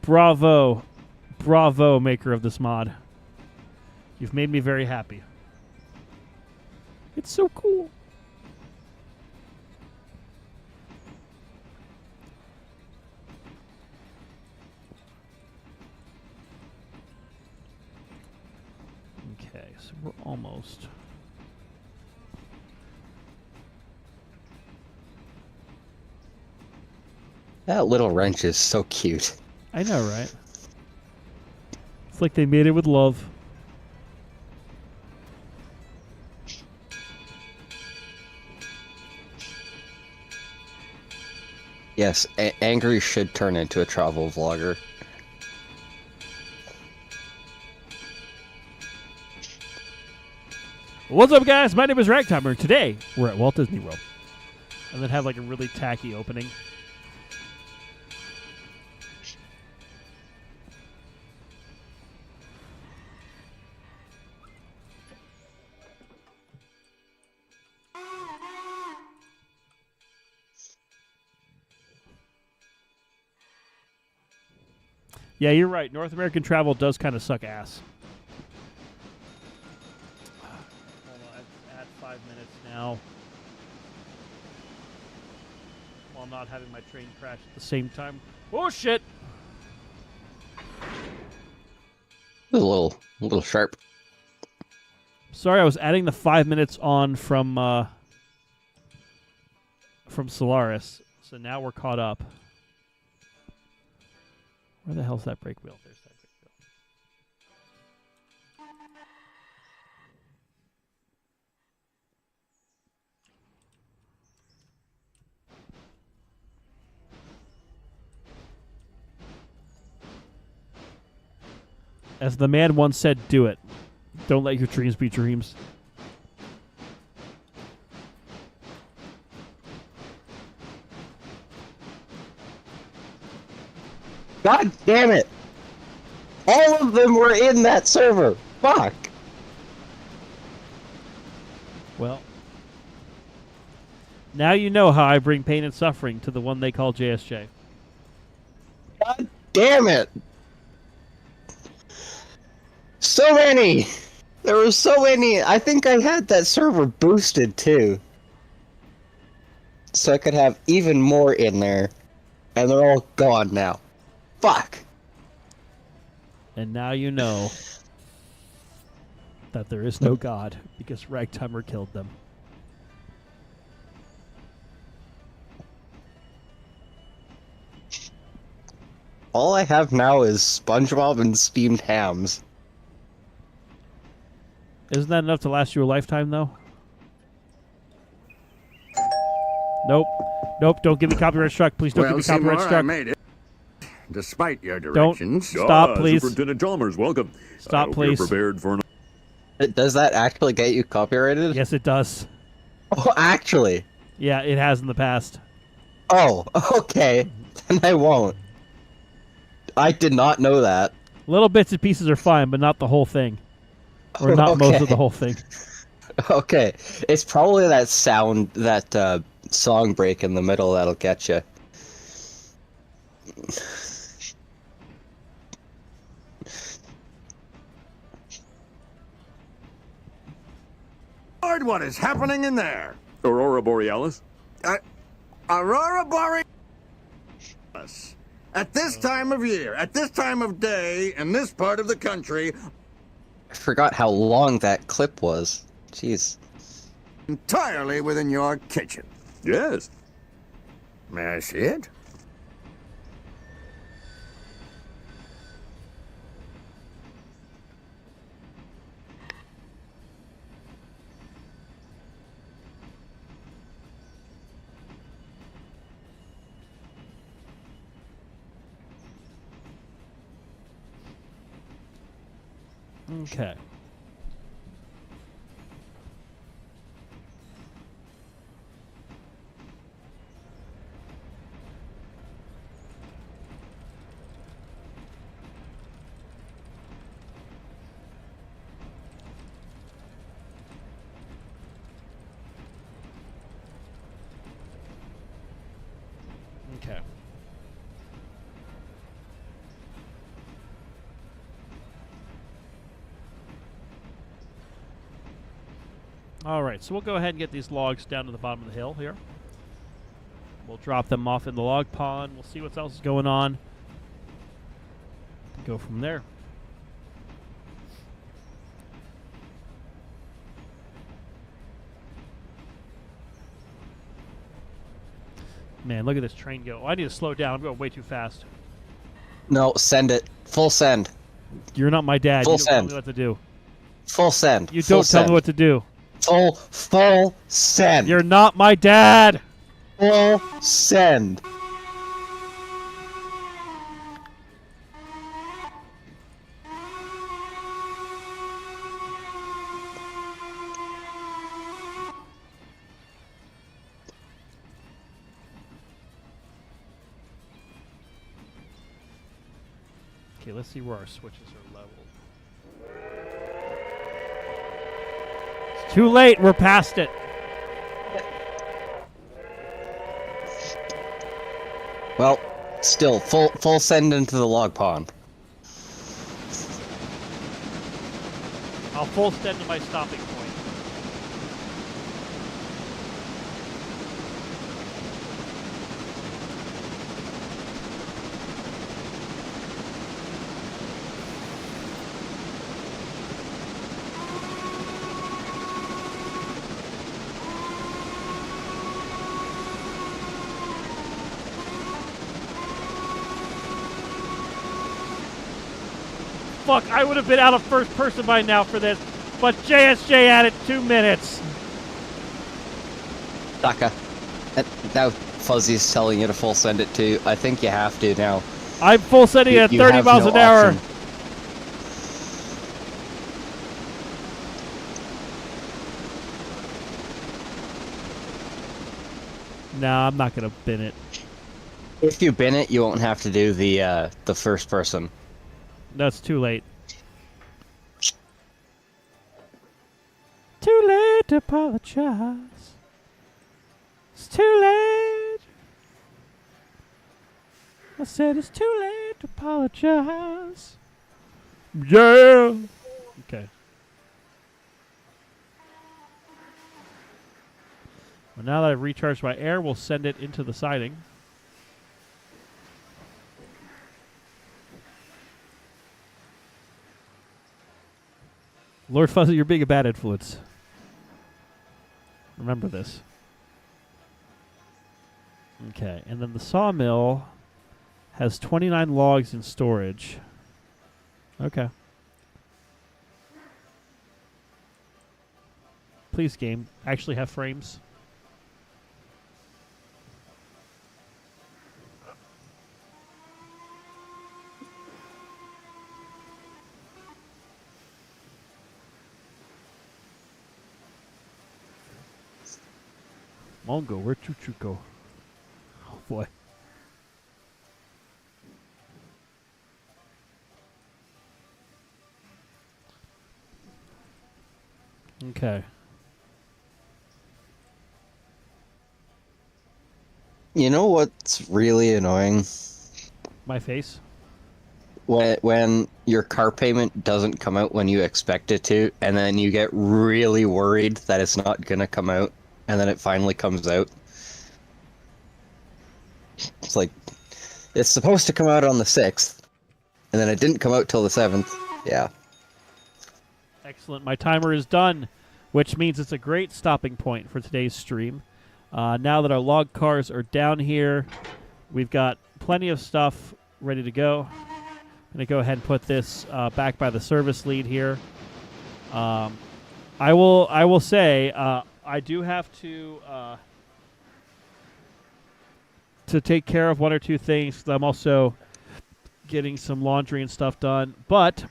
Bravo. Bravo, maker of this mod. You've made me very happy. It's so cool. Okay, so we're almost... That little wrench is so cute. I know, right? It's like they made it with love. Yes, Angry should turn into a travel vlogger. What's up, guys? My name is Ragtimer. Today, we're at Walt Disney World. And then have like a really tacky opening. Yeah, you're right. North American travel does kind of suck ass. Hold on, add 5 minutes now. While not having my train crash at the same time. Oh shit! A little sharp. Sorry, I was adding the 5 minutes on from Solaris. So now we're caught up. Where the hell's that brake wheel? There's that brake wheel. As the man once said, do it. Don't let your dreams be dreams. God damn it! All of them were in that server. Fuck. Well, now you know how I bring pain and suffering to the one they call JSJ. God damn it! So many! There were so many. I think I had that server boosted too. So I could have even more in there. And they're all gone now. Fuck! And now you know that there is no God because Ragtimer killed them. All I have now is SpongeBob and steamed hams. Isn't that enough to last you a lifetime, though? Nope. Nope, don't give me copyright struck. Please don't give me copyright struck. I made it. Despite your Don't. directions. Stop, please. Superintendent Chalmers, welcome. Stop, I hope please. You're prepared for an... Does that actually get you copyrighted? Yes, it does. Oh, actually? Yeah, it has in the past. Oh, okay. Then I won't. I did not know that. Little bits and pieces are fine, but not the whole thing. Or not most of the whole thing. Okay. It's probably that sound, that song break in the middle that'll get you. Lord, what is happening in there? Aurora Borealis? Aurora Borealis. At this time of year, at this time of day, in this part of the country, I forgot how long that clip was. Jeez. entirely within your kitchen. Yes. May I see it? Okay. Okay. All right, so we'll go ahead and get these logs down to the bottom of the hill here. We'll drop them off in the log pond. We'll see what else is going on. Go from there. Man, look at this train go. Oh, I need to slow down. I'm going way too fast. No, send it. Full send. You're not my dad. Full You don't tell send. me what to do. Full send. You Full don't tell me send. what to do. Full send. You're not my dad. Full send. Okay, let's see where our switches are leveled. It's too late. We're past it. Well, still full send into the log pond. I'll full send to my stopping point. Fuck, I would have been out of first person by now for this, but JSJ added 2 minutes. Daka. Now Fuzzy's telling you to full send it too. I think you have to now. I'm full sending it at 30 miles an hour. Option. Nah, I'm not gonna bin it. If you bin it, you won't have to do the first person. That's too late. Too late to apologize. It's too late. I said it's too late to apologize. Yeah. Okay. Well, now that I've recharged my air, we'll send it into the siding. Lord Fuzzy, you're being a bad influence. Remember this. Okay, and then the sawmill has 29 logs in storage. Okay. Please, game, actually have frames. Mongo, where'd Choo-Choo go? Oh boy. Okay. You know what's really annoying? My face? When your car payment doesn't come out when you expect it to, and then you get really worried that it's not gonna come out, and then it finally comes out. It's like, it's supposed to come out on the 6th, and then it didn't come out till the 7th. Yeah. Excellent. My timer is done, which means it's a great stopping point for today's stream. Now that our log cars are down here, we've got plenty of stuff ready to go. I'm going to go ahead and put this back by the service lead here. I will say I do have to take care of one or two things. I'm also getting some laundry and stuff done. But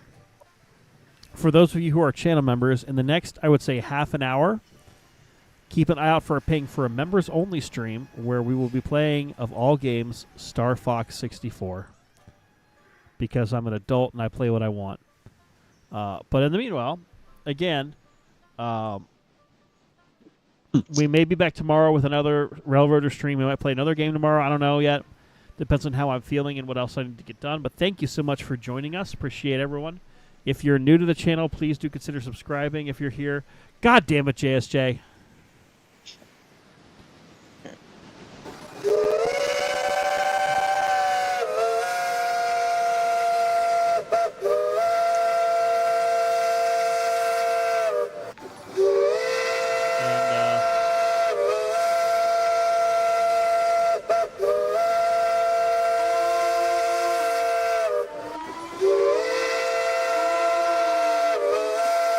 for those of you who are channel members, in the next, I would say, half an hour, keep an eye out for a ping for a members-only stream where we will be playing, of all games, Star Fox 64. Because I'm an adult and I play what I want. But in the meanwhile, again, we may be back tomorrow with another Railroader stream. We might play another game tomorrow. I don't know yet. Depends on how I'm feeling and what else I need to get done. But thank you so much for joining us. Appreciate everyone. If you're new to the channel, please do consider subscribing if you're here. God damn it, JSJ.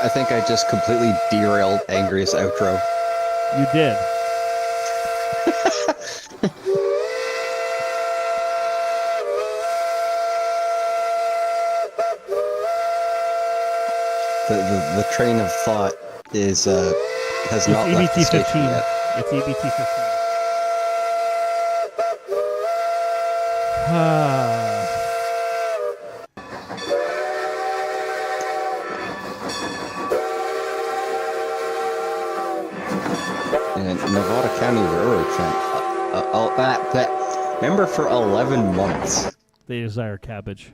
I think I just completely derailed Angry's outro. You did. The train of thought is has not left the EBT station 15. yet. It's EBT 15. And Nevada County Railroad Trent. Remember, for 11 months. They desire cabbage.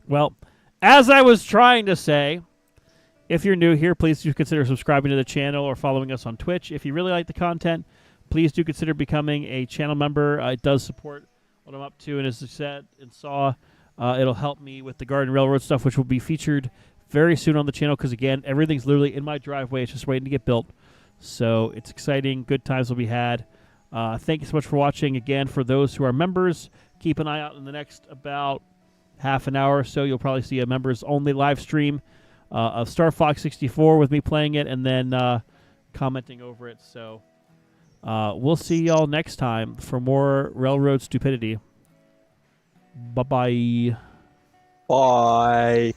Well, as I was trying to say, if you're new here, please do consider subscribing to the channel or following us on Twitch. If you really like the content, please do consider becoming a channel member. It does support what I'm up to, and as I said and saw, it'll help me with the Garden Railroad stuff, which will be featured very soon on the channel because, again, everything's literally in my driveway. It's just waiting to get built. So it's exciting. Good times will be had. Thank you so much for watching. Again, for those who are members, keep an eye out in the next about half an hour or so. You'll probably see a members-only live stream of Star Fox 64 with me playing it and then commenting over it. So we'll see y'all next time for more Railroad Stupidity. Bye-bye. Bye.